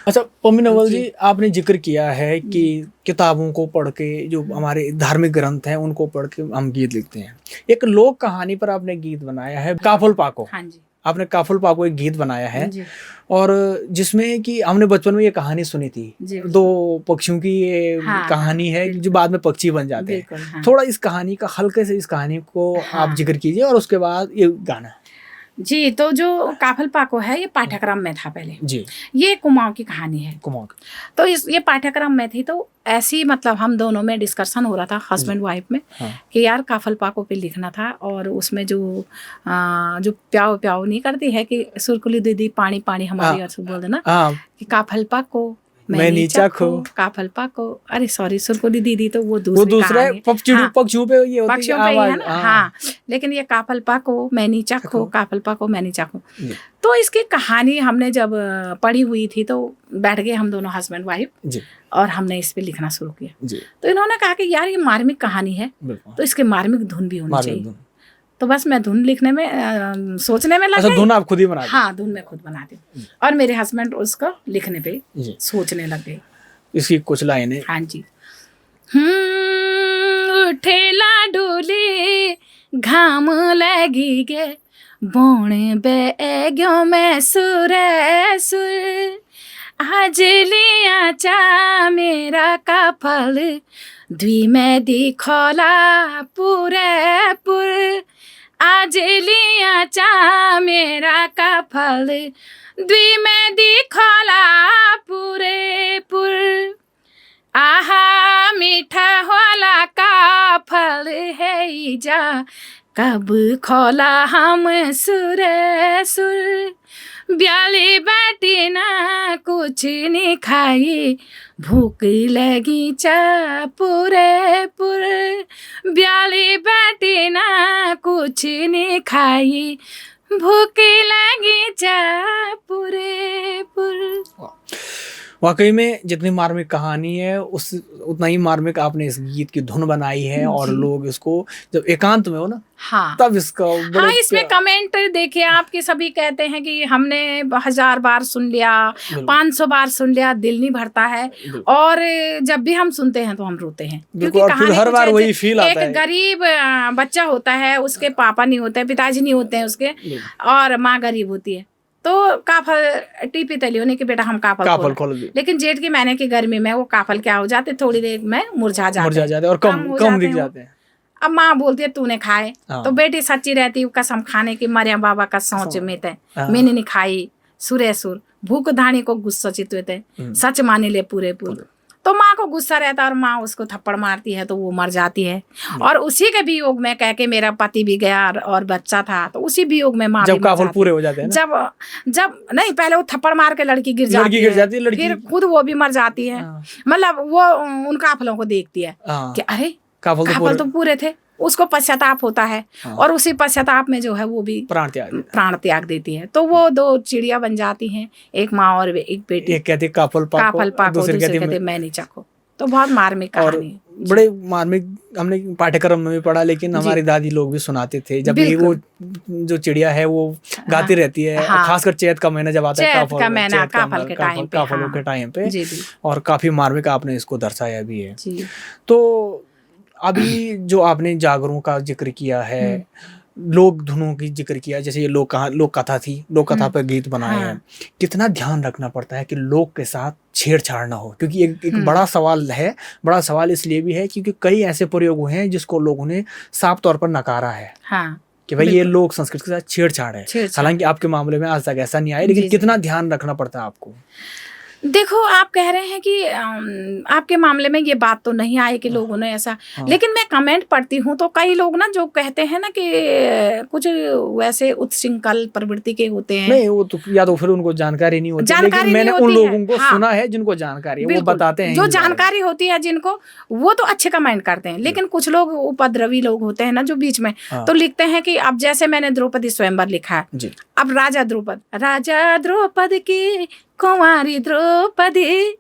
अच्छा पम्मी नवल जी, आपने जिक्र किया है कि किताबों को पढ़ के, जो हमारे धार्मिक ग्रंथ हैं उनको पढ़ के हम गीत लिखते हैं। एक लोक कहानी पर आपने गीत बनाया है, काफल पाको। हाँ जी। आपने काफल पाको एक गीत बनाया है, जी। और जिसमें कि हमने बचपन में ये कहानी सुनी थी, जी। दो पक्षियों की ये हाँ, कहानी है बिल्कुल। जो बाद में पक्षी बन जाते हैं। बिल्कुल, हाँ। थोड़ा इस कहानी का, हल्के से इस कहानी को हाँ। आप जिक्र कीजिए, और उसके बाद ये गाना। जी, तो जो काफल पाको है ये पाठ्यक्रम में था पहले। जी। ये कुमाऊं की कहानी है। कुमाऊं। तो ये पाठ्यक्रम में थी, तो ऐसी मतलब हम दोनों में डिस्कशन हो रहा था हस्बैंड वाइफ में, हाँ। कि यार काफल पाको पे लिखना था, और उसमें जो प्याओ प्याओ नहीं करती है कि सुरकुली दीदी पानी पानी हमारी और बोल देना कि काफल पाको मैं नीचा खो काफल पाको। अरे सॉरी, सुरकुली दीदी तो वो दूसरे पक्षियों पे ये होती है पक्षियों पे ही है ना। हाँ, लेकिन ये काफल पाको मैं नीचा खो काफल पाको मैं नीचा खो। तो इसकी कहानी हमने जब पढ़ी हुई थी तो बैठ गए हम दोनों हस्बैंड वाइफ, और हमने इस पे लिखना शुरू किया। तो इन्होंने कहा कि यार ये मार्मिक कहानी है, तो इसके मार्मिक धुन भी होनी चाहिए। तो बस मैं धुन लिखने में सोचने में लग गई। धुन आप खुद ही बनाती? हाँ, धुन मैं खुद बनाती हूँ, और मेरे हस्बैंड उसको लिखने पे सोचने लग गए। इसकी कुछ लाइनें। हाँ जी। उठेला डोले घाम लगी गे बोणे बेग्यो में सुरे सुर आज लिया चा मेरा काफल द्वि में दिखोला पूरे पुर आज लिया चा मेरा काफल द्वि में दिखोला पूरे पुर आहा मीठा वाला का फल है जा कब खोला हम सुरे सुर ब्याली बैठी ना कुछ नहीं खाई भूख लगी चा पूरे पुर ब्याली बैठी ना कुछ नहीं खाई भूख लगी चा पूरे पुर। वाकई में जितनी मार्मिक कहानी है उतना ही मार्मिक आपने इस गीत की धुन बनाई है, और लोग इसको जब एकांत में हो ना, हाँ, तब इसका हाँ, इसमें कमेंट देखिए आपके सभी कहते हैं कि हमने 1000 बार सुन लिया, 500 बार सुन लिया, दिल नहीं भरता है, और जब भी हम सुनते हैं तो हम रोते हैं, क्योंकि कहानी हर बार वही फील आता है। एक गरीब बच्चा होता है, उसके पापा नहीं होते, पिताजी नहीं होते हैं उसके, और माँ गरीब होती है, तो काफल टीपी तली होने कि बेटा हम काफल खोल, लेकिन जेठ की महीने की गर्मी में वो काफल क्या हो जाते, थोड़ी देर में मुरझा जाते और कम दिख जाते हैं। अब माँ बोलती है तूने खाए, तो बेटी सच्ची रहती कसम खाने की मरियम बाबा का सोच में थे मैंने नहीं खाई सुरे सुर भूख धानी को गुस्सा चित थे सच माने ले पूरे पूरे। तो माँ को गुस्सा रहता और माँ उसको थप्पड़ मारती है तो वो मर जाती है, और उसी के वियोग में कह के मेरा पति भी गया और बच्चा था, तो उसी वियोग में माँ जब काफल पूरे हो जाते हैं ना? जब नहीं, पहले वो थप्पड़ मार के लड़की गिर जाती है, फिर खुद वो भी मर जाती है। मतलब वो उन काफलों को देखती है कि अरे काफल तो पूरे थे, उसको पश्चाताप होता है, और उसी पश्चाताप में जो है वो भी प्राण त्याग देती है। तो वो दो चिड़िया बन जाती हैं, एक माँ और एक बेटी। एक कहती काफल पाको, दूसरी कहती मैं नीचा खो। तो बहुत मार्मिक कहानी है। बड़े मार्मिक हमने पाठ्यक्रम में भी पढ़ा, लेकिन हमारी दादी लोग भी सुनाते थे जब भी वो जो चिड़िया है वो गाती रहती है, खासकर चैत का महीना जब आता है, काफलों के टाइम पे, और काफी मार्मिक आपने इसको दर्शाया भी है। तो अभी जो आपने जागरों का जिक्र किया है, लोक धुनों की जिक्र किया, जैसे ये लोक कथा थी, लोक कथा पर गीत बनाए हैं, कितना ध्यान रखना पड़ता है कि लोक के साथ छेड़छाड़ ना हो, क्योंकि एक बड़ा सवाल है। बड़ा सवाल इसलिए भी है क्योंकि कई ऐसे प्रयोग हुए हैं जिसको लोगों ने साफ तौर पर नकारा है कि भाई ये लोक संस्कृति के साथ छेड़छाड़ है। हालांकि आपके मामले में आज तक ऐसा नहीं आया, लेकिन कितना ध्यान रखना पड़ता है आपको? देखो, आप कह रहे हैं कि आपके मामले में ये बात तो नहीं आई कि लोगों ने ऐसा, लेकिन मैं कमेंट पढ़ती हूँ तो कई लोग ना जो कहते हैं ना कि कुछ वैसे उत्सृंखल प्रवृत्ति के होते हैं। नहीं, वो तो या तो फिर उनको जानकारी नहीं होती, लेकिन मैंने उन लोगों को सुना है जिनको जानकारी है, वो बताते हैं। जो जानकारी होती है जिनको, वो तो अच्छे कमेंट करते हैं, लेकिन कुछ लोग उपद्रवी लोग होते हैं ना जो बीच में तो लिखते हैं कि अब जैसे मैंने द्रौपदी स्वयंवर लिखा है, अब राजा द्रौपद की कुंवारी द्रौपदी,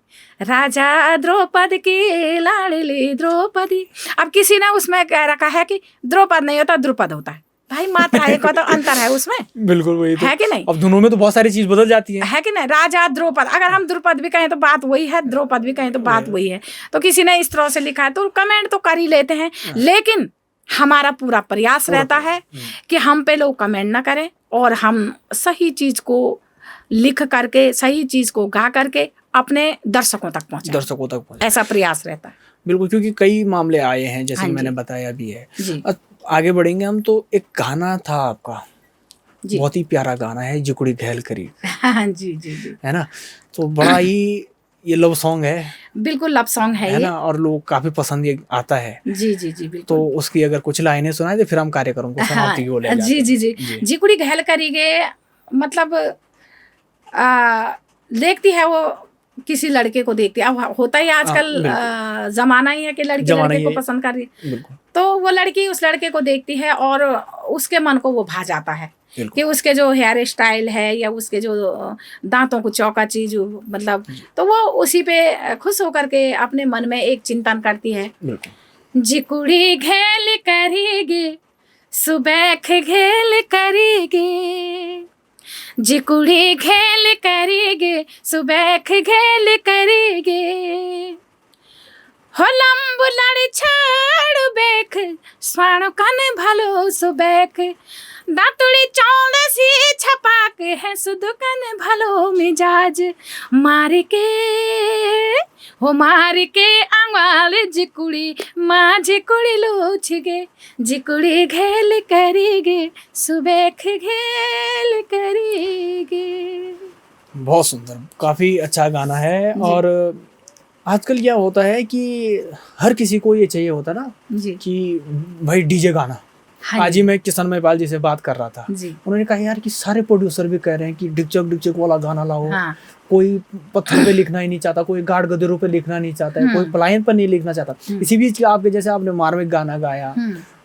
राजा द्रौपद की लाडली द्रौपदी। अब किसी ने उसमें कह रखा है कि द्रौपद नहीं होता, द्रुपद होता है। भाई मात्रा एक तो अंतर है उसमें। बिल्कुल वही तो है कि नहीं? अब दोनों में तो बहुत सारी चीज बदल जाती है कि नहीं? राजा द्रौपद, अगर हम द्रुपद भी कहें तो बात वही है, द्रौपद भी कहें तो बात वही है। तो किसी ने इस तरह से लिखा है तो कमेंट तो कर ही लेते हैं, लेकिन हमारा पूरा प्रयास रहता है कि हम पे लोग कमेंट ना करें और हम सही चीज को लिख करके, सही चीज को गा करके अपने दर्शकों तक पहुंचाएं। ऐसा प्रयास रहता है। बिल्कुल, क्योंकि कई मामले आए हैं जैसे मैंने बताया भी है। आगे बढ़ेंगे हम तो एक गाना था आपका, बहुत ही प्यारा गाना है, जिकुड़ी घेल करी। जी है ना? तो बड़ा ही ये लव सॉन्ग है। बिल्कुल लव सॉन्ग है ना, और लोग काफी पसंद ये आता है। जी बिल्कुल। तो उसकी अगर कुछ लाइनें सुनाए तो फिर हम कार्यक्रम को समाप्ति की ओर ले जाते हैं। जी। जिकुड़ी घेल करी गे मतलब देखती है वो, किसी लड़के को देखती है। अब होता ही आजकल जमाना ही है कि लड़की लड़के को पसंद कर रही है, तो वो लड़की उस लड़के को देखती है और उसके मन को वो भा जाता है कि उसके जो हेयर स्टाइल है या उसके जो दांतों को चौका चीज मतलब, तो वो उसी पे खुश होकर के अपने मन में एक चिंतन करती है। जिकुड़ी घेल करेगी सुबह घेल करेगी, जिकुड़ी घेल करेगी सुबह घेल करेगी, हो लंबू लड़ छाड़ बेख स्वाण कन भलो सुबेख, दातुड़ी चौदसी छपाक है सुदुकन भलो मिजाज, मार के अंगाल जिकुड़ी माँ जिकुड़ी लोच गे, जिकुड़ी घेल करेगे सुबह घेल करेगे। बहुत सुंदर, काफी अच्छा गाना है। और आजकल क्या होता है कि हर किसी को ये चाहिए होता ना कि भाई डीजे गाना। आज ही मैं किशन महिपाल जी से बात कर रहा था, उन्होंने कहा यार कि सारे प्रोड्यूसर भी कह रहे हैं कि डिचक वाला गाना लाओ। कोई पत्थर पे लिखना ही नहीं चाहता, कोई गाढ़ गदेरों पे लिखना नहीं चाहता है, कोई पलायन पर नहीं लिखना चाहता। इसी बीच आपके जैसे आपने मार्मिक गाना गाया,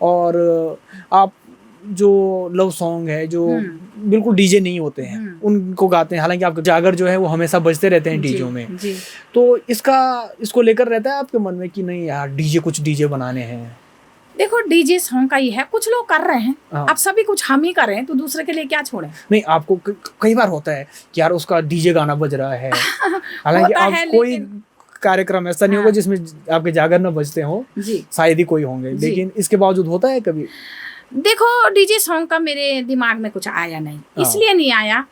और आप जो लव सॉन्ग है जो बिल्कुल डीजे नहीं होते हैं उनको गाते हैं। हालांकि आपके जागर जो है वो हमेशा बजते रहते हैं डीजे में। तो इसको लेकर रहता है आपके मन में कि नहीं यार कुछ डीजे बनाने हैं? देखो, डीजे सॉन्ग का ही है, कुछ लोग कर रहे हैं, अब सभी कुछ हम ही कर रहे हैं, तो दूसरे के लिए क्या छोड़े? नहीं, आपको कई बार होता है कि यार उसका डीजे गाना बज रहा है, हालांकि अब कोई कार्यक्रम ऐसा नहीं होगा जिसमें आपके जागर न बजते हो, शायद ही कोई होंगे, लेकिन इसके बावजूद होता है कभी? देखो, डीजे सॉन्ग का मेरे दिमाग में कुछ आया नहीं, इसलिए नहीं आया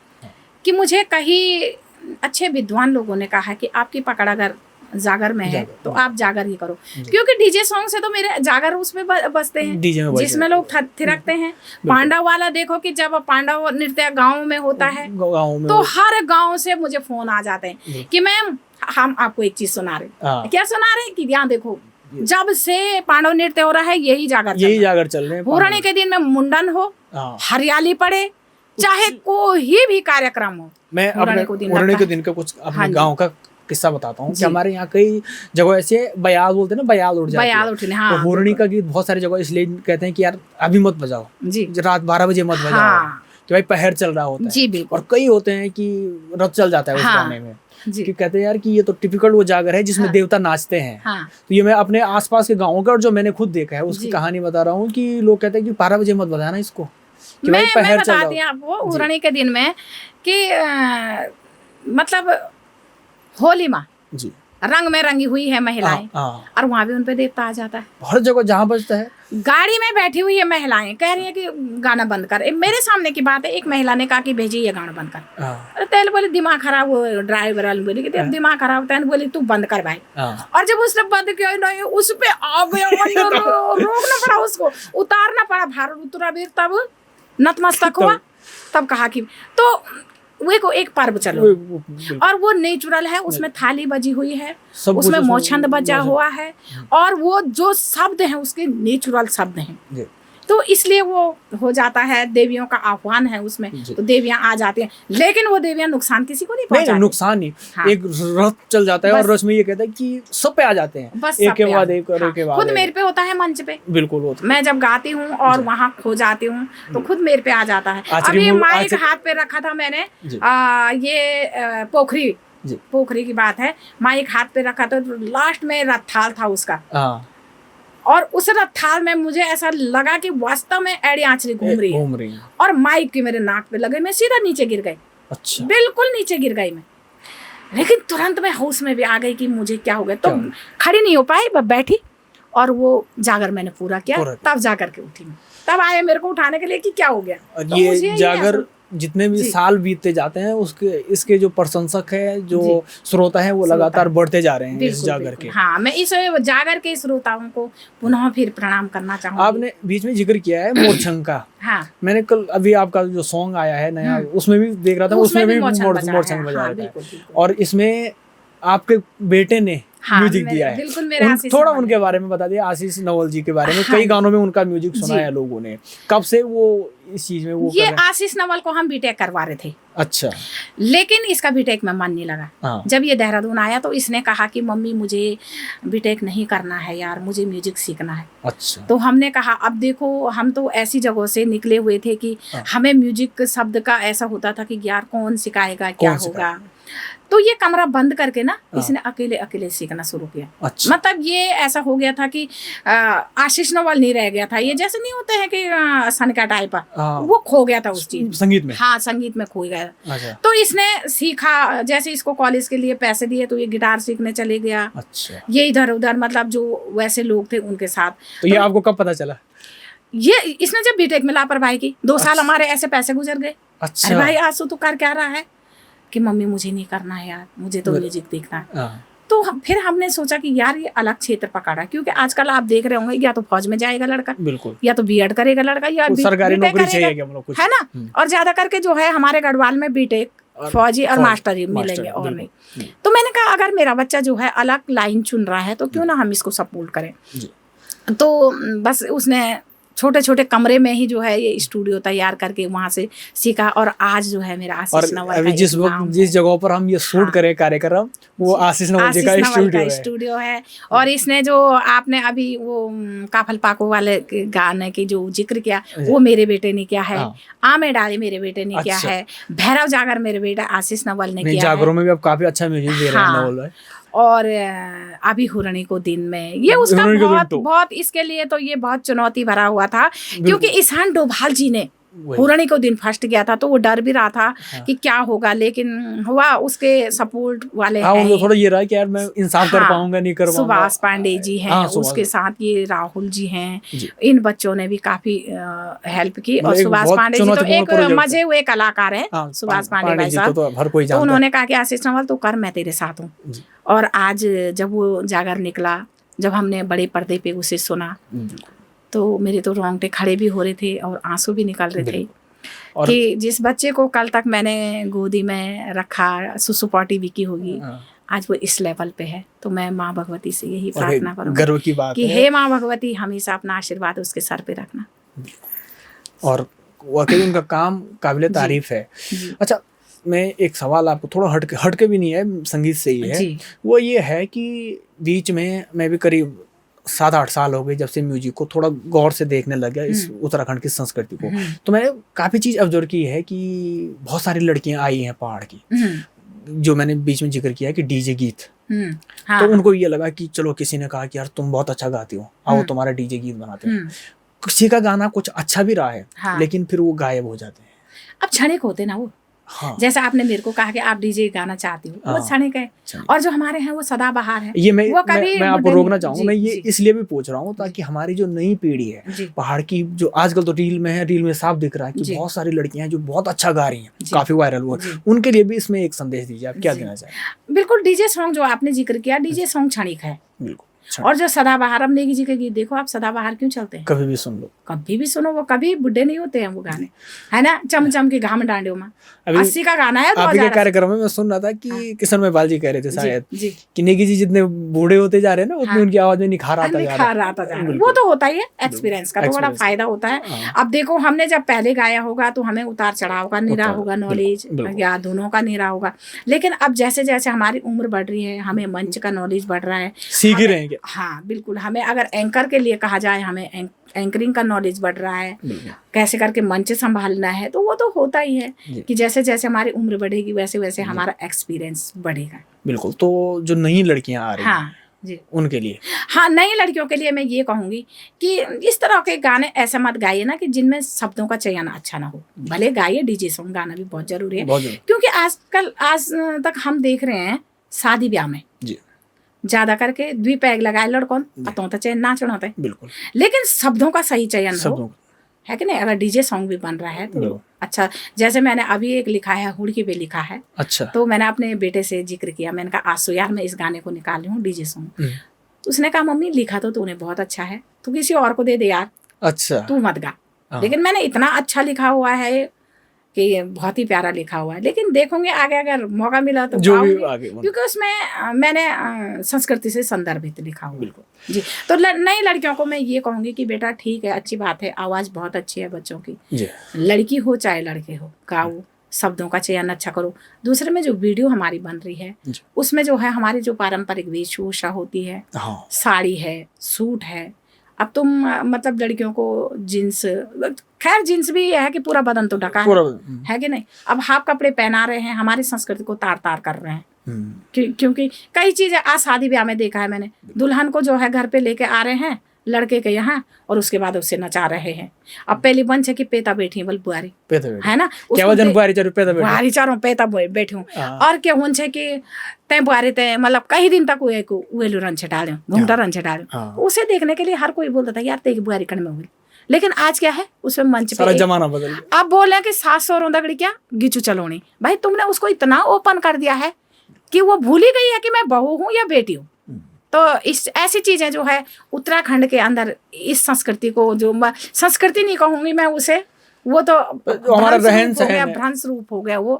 कि मुझे कहीं अच्छे विद्वान लोगों ने कहा कि आपकी पकड़ अगर जागर में है तो आप जागर ही करो, क्योंकि डीजे सॉन्ग से तो मेरे जागर उसमें बजते हैं जिसमें लोग थिरकते हैं। पांडव वाला देखो कि जब पांडव नृत्य गाँव में होता है तो हर गाँव से मुझे फोन आ जाते हैं कि मैम हम आपको एक चीज सुना रहे। क्या सुना रहे कि यहाँ देखो, जब से पांडव नृत्य हो रहा है यही जागर चल रहे हैं। पूर्णिमा के दिन में मुंडन हो, हरियाली पड़े, चाहे कोई भी कार्यक्रम हो, मैं पूर्णिमा के दिन का कुछ अपने गाँव का किस्सा बताता हूँ कि हमारे यहाँ कई जगह ऐसे बयाल बोलते हैं ना, बयाल उठ जाती है। तो होरनी का गीत बहुत सारी जगह इसलिए कहते हैं कि यार अभी मत बजाओ, रात 12 बजे मत बजाओ, कि भाई पहर चल रहा होता है। जी बिल्कुल। और कई होते हैं कि रथ चल जाता है उस हाँ, गाने में जी कि कहते हैं यार कि ये तो टिपिकल वो जागर है जिसमें हाँ, देवता नाचते हैं। हाँ, तो ये मैं अपने आसपास के गाँवों का और जो मैंने खुद देखा है उसकी जी। कहानी बता रहा हूँ कि लोग कहते हैं कि 12 बजे मत बजाना इसको कि मैं भाई पहर चल बताती रहा हूँ आपको जी। उड़ने के दिन में कि मतलब होली माँ जी रंग में रंगी हुई है महिलाएं, हाँ और वहां भी उनपे देवता आ जाता है। हर जगह जहाँ बजता है। गाड़ी में बैठी हुई है महिलाएं, कह रही है कि गाना बंद कर। मेरे सामने की बात है, एक महिला ने कहा कि भेजी ये गाना बंद कर। हाँ, अरे तेल बोले दिमाग खराब, वो ड्राइवर वाली बोली कि तेरा दिमाग खराब होता है, बोली तू बंद कर भाई। हाँ। और जब उसने बंद किया नहीं, उस पे आ गया रोकना पड़ा, उसको उतारना पड़ा, भारत उतरा भी तब नतमस्तक हुआ। तब कहा कि तो वे को एक पर्व चलो, और वो नेचुरल है, उसमें थाली बजी हुई है, उसमें मोछंद बजा हुआ है, और वो जो शब्द हैं उसके नेचुरल शब्द हैं, तो इसलिए वो हो जाता है। देवियों का आह्वान है उसमें, तो देवियां आ जाती हैं, लेकिन वो देवियां नुकसान किसी को नहीं पहुंचाती। नुकसान नहीं। हाँ। एक रथ चल जाता है और रथ में ये कहता है कि सब पे आ जाते हैं, बस एक के बाद एक और एक के बाद खुद मेरे पे होता है मंच पे। बिल्कुल होता है। मैं जब गाती हूँ और वहाँ खो जाती हूँ तो खुद मेरे पे आ जाता है। अभी माइक हाथ पे रखा था मैंने, ये पोखरी की बात है, माइक हाथ पे रखा था, लास्ट में रथाल था उसका, और उस रथाल में मुझे ऐसा लगा कि वास्तव में एड़ी आंचली घूम रही है, और माइक के मेरे नाक पे लगे, मैं सीधा नीचे गिर गई। अच्छा। बिल्कुल नीचे गिर गई मैं, लेकिन तुरंत मैं होश में भी आ गई कि मुझे क्या हो गया। तो खड़ी नहीं हो पाई, बस बैठी, और वो जागर मैंने पूरा किया, तब जाकर के उठी मैं। तब आए मेरे को उठाने के लिए कि क्या हो गया। तो ये जागर जितने भी साल बीतते जाते हैं उसके इसके जो प्रशंसक है, जो श्रोता है, वो लगातार बढ़ते जा रहे हैं इस जागर के। हाँ, मैं इस जागर के श्रोताओं को पुनः फिर प्रणाम करना चाहूँगी। आपने बीच में जिक्र किया है मोरछंग का। हाँ, मैंने कल अभी आपका जो सॉन्ग आया है नया, उसमें भी देख रहा था, उसमें भी मोरछंग बजा रहा है, और इसमें आपके बेटे ने म्यूजिक दिया है। थोड़ा उनके बारे में बता दिया, आशीष नवल जी के बारे में। कई गानों में उनका म्यूजिक सुना है लोगों ने। कब से वो इस चीज में वो ये आशीष नवल को हम बीटेक करवा रहे थे। अच्छा। लेकिन इसका बीटेक में मन नहीं लगा। जब ये देहरादून आया तो इसने कहा कि मम्मी मुझे बीटेक नहीं करना है यार, मुझे म्यूजिक सीखना है। अच्छा। तो हमने कहा अब देखो, हम तो ऐसी जगहों से निकले हुए थे कि हमें म्यूजिक शब्द का ऐसा होता था कि यार कौन सिखाएगा, क्या होगा। तो ये कमरा बंद करके ना इसने अकेले अकेले सीखना शुरू किया। अच्छा। मतलब ये ऐसा हो गया था कि आशीष नवल नहीं रह गया था। ये जैसे नहीं होते हैं कि सनका टाइप, वो खो गया था उस चीज संगीत में। हाँ, संगीत में खो गया। अच्छा। तो इसने सीखा, जैसे इसको कॉलेज के लिए पैसे दिए तो ये गिटार सीखने चले गया। अच्छा। ये इधर उधर, मतलब जो वैसे लोग थे उनके साथ। तो ये आपको कब पता चला? ये इसने जब बीटेक में लापरवाही की, 2 साल हमारे ऐसे पैसे गुजर गए। अच्छा। अरे भाई आंसू तू कर क्या रहा है कि मम्मी मुझे नहीं करना है यार, मुझे तो म्यूजिक देखना है। तो फिर हमने सोचा कि यार ये अलग क्षेत्र पकड़ा, क्योंकि आजकल आप देख रहे होंगे या तो फौज में जाएगा लड़का, बिल्कुल, या तो बीएड करेगा लड़का, या सरकारी नौकरी चाहिए हम लोग कुछ, है ना। और ज्यादा करके जो है हमारे गढ़वाल में बीटेक, फौजी और मास्टरी मिलेंगे और नहीं। तो मैंने कहा अगर मेरा बच्चा जो है अलग लाइन चुन रहा है तो क्यों ना हम इसको सपोर्ट करें। तो बस उसने छोटे छोटे कमरे में ही जो है ये स्टूडियो तैयार करके वहाँ से सीखा, और आज जो है मेरा आशीष नवल अभी जिस जगह पर हम ये शूट करें कार्यक्रम, वो आशीष नवल जी का स्टूडियो है। और इसने जो आपने अभी वो काफल पाको वाले गाने की जो जिक्र किया, वो मेरे बेटे ने किया है। आमे डाली मेरे बेटे ने किया है। भैरव जागर मेरे बेटा आशीष नवल ने किया है। जागरों में भी अब काफी अच्छा म्यूजिक दे रहे हैं नवल। और अभी हुरणी को दिन में, ये उसका बहुत इसके लिए तो ये बहुत चुनौती भरा हुआ था, क्योंकि ईशान डोभाल जी ने हुरणी को दिन फर्स्ट किया था, तो वो डर भी रहा था कि क्या होगा, लेकिन हुआ। उसके सपोर्ट वाले हैं, थोड़ा ये रहा कि यार मैं इंसाफ कर पाऊंगा नहीं कर पाऊंगा। सुभाष पांडे जी हैं, उसके साथ ये राहुल जी हैं, इन बच्चों ने भी काफी हेल्प की। और सुभाष पांडे जी तो एक मजे हुए कलाकार हैं, सुभाष पांडे भाई साहब। तो उन्होंने कहा कि आशीष नवल तो कर, मैं तेरे साथ हूँ। और आज जब वो जागर निकला, जब हमने बड़े पर्दे पे उसे सुना, तो मेरे तो रोंगटे खड़े भी हो रहे थे और आंसू भी निकल रहे थे कि जिस बच्चे को कल तक मैंने गोदी में रखा, सुसु पॉटी भी की होगी, आज वो इस लेवल पे है। तो मैं माँ भगवती से यही प्रार्थना करूँगी, गर्व की बात कि हे माँ भगवती हमेशा अपना आशीर्वाद उसके सर पे रखना। और वाकई उनका काम काबिले तारीफ है। अच्छा, मैं एक सवाल आपको थोड़ा हटके भी नहीं है, संगीत से ही है। वो ये है कि बीच में मैं भी करीब 7-8 साल हो गए जब से म्यूजिक को थोड़ा गौर से देखने लग गया, इस उत्तराखंड की संस्कृति को। तो मैंने काफ़ी चीज़ ऑब्जर्व की है कि बहुत सारी लड़कियां आई हैं पहाड़ की, जो मैंने बीच में जिक्र किया कि डीजे गीत, हाँ, तो उनको ये लगा कि चलो किसी ने कहा कि यार तुम बहुत अच्छा गाती हो, आओ तुम्हारा डीजे गीत बनाते हैं। किसी का गाना कुछ अच्छा भी रहा है, हाँ, लेकिन फिर वो गायब हो जाते हैं। अब क्षणिक होते ना वो। हाँ, जैसा आपने मेरे को कहा कि आप डीजे गाना चाहती हो, वो हाँ, क्षणिक है। और जो हमारे हैं वो सदाबहार है। ये वो कभी मैं आपको रोकना चाहूंगा, मैं ये जी, इसलिए भी पूछ रहा हूँ ताकि हमारी जो नई पीढ़ी है जी, पहाड़ की, जो आजकल तो रील में है, रील में साफ दिख रहा है कि जी, बहुत सारी लड़कियां हैं जो बहुत अच्छा गा रही हैं, जी, काफी वायरल हुआ, जी, उनके लिए भी इसमें एक संदेश दीजिए, आप क्या जी। देना चाहेंगे? बिल्कुल डीजे सॉन्ग जो आपने जिक्र किया, डीजे सॉन्ग क्षणिक है। बिल्कुल, और जो सदाबहार, अब नेगी जी के गीत देखो आप, सदाबहार क्यों चलते हैं? कभी भी सुन लो, कभी भी सुनो, वो कभी बुढ़े नहीं होते हैं वो गाने, है ना। चम चम के घाम डांडियों में अभी 80 का गाना है, आपके 2000 कार्यक्रम में मैं सुन रहा था कि किशन महिपाल जी कह रहे थे शायद जी, कि नेगी जी जितने बूढ़े होते जा रहे हैं ना, उतनी उनकी आवाज में निखार आता जा रहा निखार आता जा रहा है। वो तो होता ही है, एक्सपीरियंस का तो बड़ा एक्सपीरियंस फायदा होता है। हाँ। अब देखो हमने जब पहले गाया होगा तो हमें उतार चढ़ाव का निरा होगा, नॉलेज बिल्कुल। या धुनों का निरा होगा। लेकिन अब जैसे जैसे हमारी उम्र बढ़ रही है, हमें मंच का नॉलेज बढ़ रहा है, सीख ही रहे हैं क्या? हाँ बिल्कुल। हमें अगर एंकर के लिए कहा जाए, हमें एंकरिंग का नॉलेज बढ़ रहा है, बिल्कुल, कैसे करके मंच संभालना है, तो वो तो होता ही है जी। कि जैसे जैसे हमारी उम्र बढ़ेगी वैसे वैसे हमारा एक्सपीरियंस बढ़ेगा। बिल्कुल। तो जो नई लड़कियां आ रही हैं हाँ जी, उनके लिए, हाँ, नई लड़कियों के लिए मैं ये कहूंगी कि इस तरह के गाने ऐसे मत गाइए ना कि जिनमें शब्दों का चयन अच्छा ना हो। भले गाइए, डीजे सॉन्ग गाना भी बहुत जरूरी है, बहुत जरूरी। क्योंकि आज तक हम देख रहे हैं शादी ब्याह में जी, ज्यादा करके द्वी पैग लगाए लड़कों तो चयन नाचना होता है, बिल्कुल, लेकिन शब्दों का सही चयन हो, शब्दों है कि नहीं। अगर डीजे सॉन्ग भी बन रहा है तो बिल्कुल। अच्छा। जैसे मैंने अभी एक लिखा है, हुड़की पे लिखा है, अच्छा, तो मैंने अपने बेटे से जिक्र किया, मैंने कहा आसो यार मैं इस गाने को निकाली हूँ डीजे सॉन्ग। उसने कहा मम्मी लिखा तो तूने बहुत अच्छा है, तू किसी और को दे दे यार, अच्छा, तू मत गा। हाँ। लेकिन मैंने इतना अच्छा लिखा हुआ है कि ये बहुत ही प्यारा लिखा हुआ है, लेकिन देखूंगे आगे अगर मौका मिला तो जो भी गाऊंगी, आगे क्योंकि उसमें मैंने संस्कृति से संदर्भित लिखा हुआ। बिल्कुल जी, तो नई लड़कियों को मैं ये कहूंगी कि बेटा ठीक है, अच्छी बात है, आवाज़ बहुत अच्छी है बच्चों की, जी, लड़की हो चाहे लड़के हो, गाओ, शब्दों का चयन अच्छा करो। दूसरे में जो वीडियो हमारी बन रही है जी। उसमें जो है हमारी जो पारंपरिक वेशभूषा होती है, हाँ, साड़ी है, सूट है। अब तुम मतलब लड़कियों को जींस, खैर जींस भी ये है कि पूरा बदन तो ढका पूरा है कि नहीं। अब हाफ कपड़े पहना रहे हैं, हमारी संस्कृति को तार तार कर रहे हैं, क्योंकि कई चीजें आज शादी ब्याह में देखा है मैंने, दुल्हन को जो है घर पे लेके आ रहे हैं लड़के के यहाँ, और उसके बाद उससे नचा रहे हैं। अब पहली बंच है कि पेता बैठी बल बुआरी, है ना, क्या वजन बुआरी चारों पेता बैठे, बुआरी चारों पेता बैठी हूँ। और क्या होन छे कि तय बुआरी तय मतलब कई दिन तक उहेलू रन छटाले, घूमता रन छटाले, उसे देखने के लिए हर कोई बोलता था यार तेरी बुआरी कण में हुई। लेकिन आज क्या है, उसमें मंच पे जमाना बदल गया। अब बोले कि सास और दगड़ी क्या गिचू चलोनी, भाई तुमने उसको इतना ओपन कर दिया है कि वो भूल ही गई है कि मैं बहू हूँ या बेटी हूँ। तो इस ऐसी चीजें जो है उत्तराखंड के अंदर, इस संस्कृति को, जो संस्कृति नहीं कहूंगी मैं उसे, वो तो हमारा रहन सहन, भ्रंश रूप हो गया वो।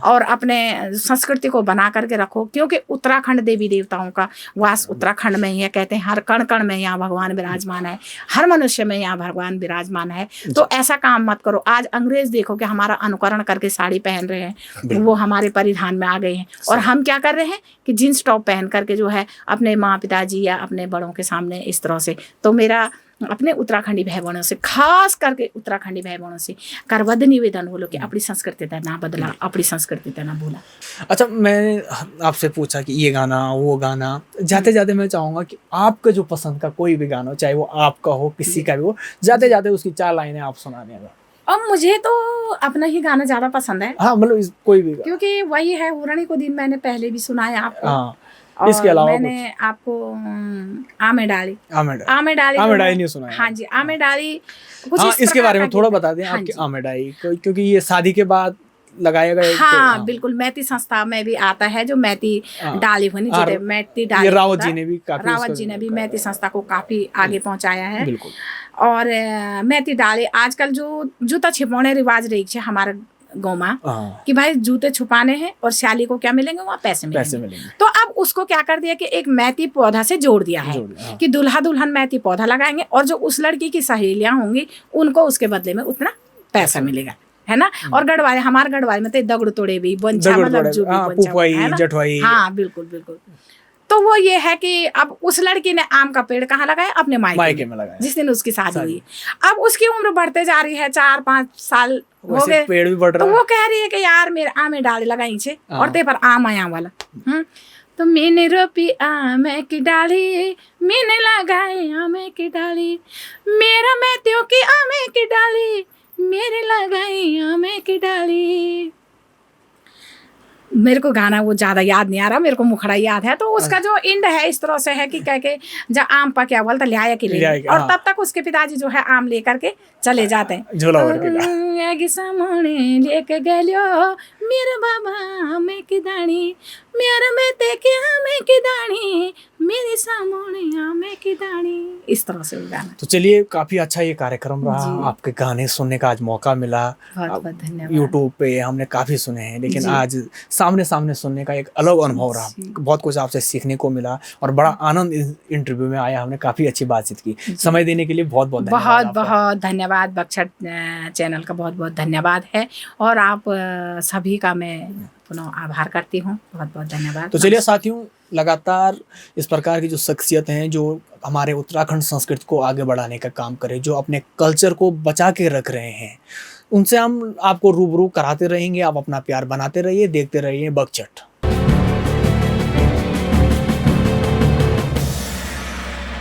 और अपने संस्कृति को बना करके रखो, क्योंकि उत्तराखंड देवी देवताओं का वास उत्तराखंड में ही है। कहते हैं हर कण कण में यहाँ भगवान विराजमान है, हर मनुष्य में यहाँ भगवान विराजमान है। तो ऐसा काम मत करो। आज अंग्रेज देखो कि हमारा अनुकरण करके साड़ी पहन रहे हैं, वो हमारे परिधान में आ गए हैं, और हम क्या कर रहे हैं कि जींस टॉप पहन करके जो है अपने माँ पिताजी या अपने बड़ों के सामने इस तरह से। तो मेरा अपने उत्तराखंडी भाई बहनों से, खास करके उत्तराखंडी भाई बहनों से करवद निवेदन बोलो कि अपनी संस्कृति ना बदला, अपनी संस्कृति ना भूला। अच्छा, मैंने आपसे पूछा कि ये गाना वो गाना, जाते जाते मैं चाहूंगा कि आपका जो पसंद का कोई भी गाना हो, चाहे वो आपका हो किसी का भी हो, जाते जाते उसकी 4 लाइनें आप सुनाने हैं। अब मुझे तो अपना ही गाना ज्यादा पसंद है। हाँ, मतलब कोई भी, क्योंकि वही है, हुरणी को दिन मैंने पहले भी सुनाया आपको। हाँ, और इसके अलावा मैंने आपको आमे डाली नहीं सुना है। हाँ जी, आमे डाली कुछ हाँ, इस इसके बारे में प्रकार थोड़ा का बता दें। हाँ आपकी जी। आमेडाई, क्योंकि ये शादी के बाद लगाया गया। हाँ बिल्कुल, मैती संस्था में भी आता है जो मैती डाली बनी, मैती डाली। ये रावत जी ने भी काफी, रावत जी ने भी मैती संस्था को काफी आगे पहुंचाया है। बिल्कुल। और मैती डाली आजकल जो जूता छिपाने रिवाज रही है हमारे गाँव में, कि भाई जूते छुपाने हैं और श्याली को क्या मिलेंगे, वहाँ पैसे मिलेंगे। तो अब उसको क्या कर दिया कि एक मैती पौधा से जोड़ दिया है कि दुल्हा दुल्हन मैती पौधा लगाएंगे, और जो उस लड़की की सहेलियां होंगी उनको उसके बदले में उतना पैसा मिलेगा, है ना। और गढ़वाले, हमारे गढ़वाले में तो दगड़ तोड़े भी बंचा, मतलब जो भी बंचा है ना। जठवाई। हाँ बिल्कुल बिल्कुल। तो वो ये है कि अब उस लड़की ने आम का पेड़ कहाँ लगाया? अपने मायके मायके में, में लगाया। जिस दिन उसकी शादी हुई। अब उसकी उम्र बढ़ते जा रही है, 4-5 साल हो वैसे गए, पेड़ भी बढ़ तो रहा वो कह रही है कि यार मेरे आमे डाले लगाई छे हाँ। और ते पर आम आया वाला। तो मैंने रोपी आमे की डाली, मैंने लगाई आमे की डाली, मेरा मैं त्यों की आमे की डाली, मेरे लगाई आमे की डाली। मेरे को गाना वो ज्यादा याद नहीं आ रहा, मेरे को मुखड़ा याद है। तो उसका जो एंड है इस तरह से है कि कह के जब आम पके बोलता लिया के ले, और तब तक उसके पिताजी जो है आम लेकर के चले जाते हैं। झोला भर के आगे सामने लेके गलियो मेरे बाबा आमे की दानी, मेरा मैं ते के आमे की दानी, मेरे सामने आमे की दानी। इस तरह से वो गाना। तो चलिए, काफी अच्छा ये कार्यक्रम रहा, जी। आपके गाने सुनने का आज मौका मिला। बहुत बहुत धन्यवाद। यूट्यूब पे हमने काफी सुने हैं, लेकिन जी। आज सामने सामने सुनने का एक अलग अनुभव रहा। जी। बहुत कुछ आपसे सीखने को मिला और बड़ा आनंद इस इंटरव्यू में आया। हमने काफी अच्छी बातचीत की। समय देने के लिए बहुत बहुत धन्यवाद बहुत आपका। बहुत धन्यवाद। बक्सट चैनल का बहुत बहुत धन्यवाद है, और आप सभी का मैं पुनः आभार करती हूँ। बहुत बहुत धन्यवाद। तो चलिए साथियों, लगातार इस प्रकार की जो शख्सियत हैं जो हमारे उत्तराखंड संस्कृति को आगे बढ़ाने का काम करें, जो अपने कल्चर को बचा के रख रहे हैं, उनसे हम आपको रूबरू कराते रहेंगे। आप अपना प्यार बनाते रहिए, देखते रहिए बक्सट।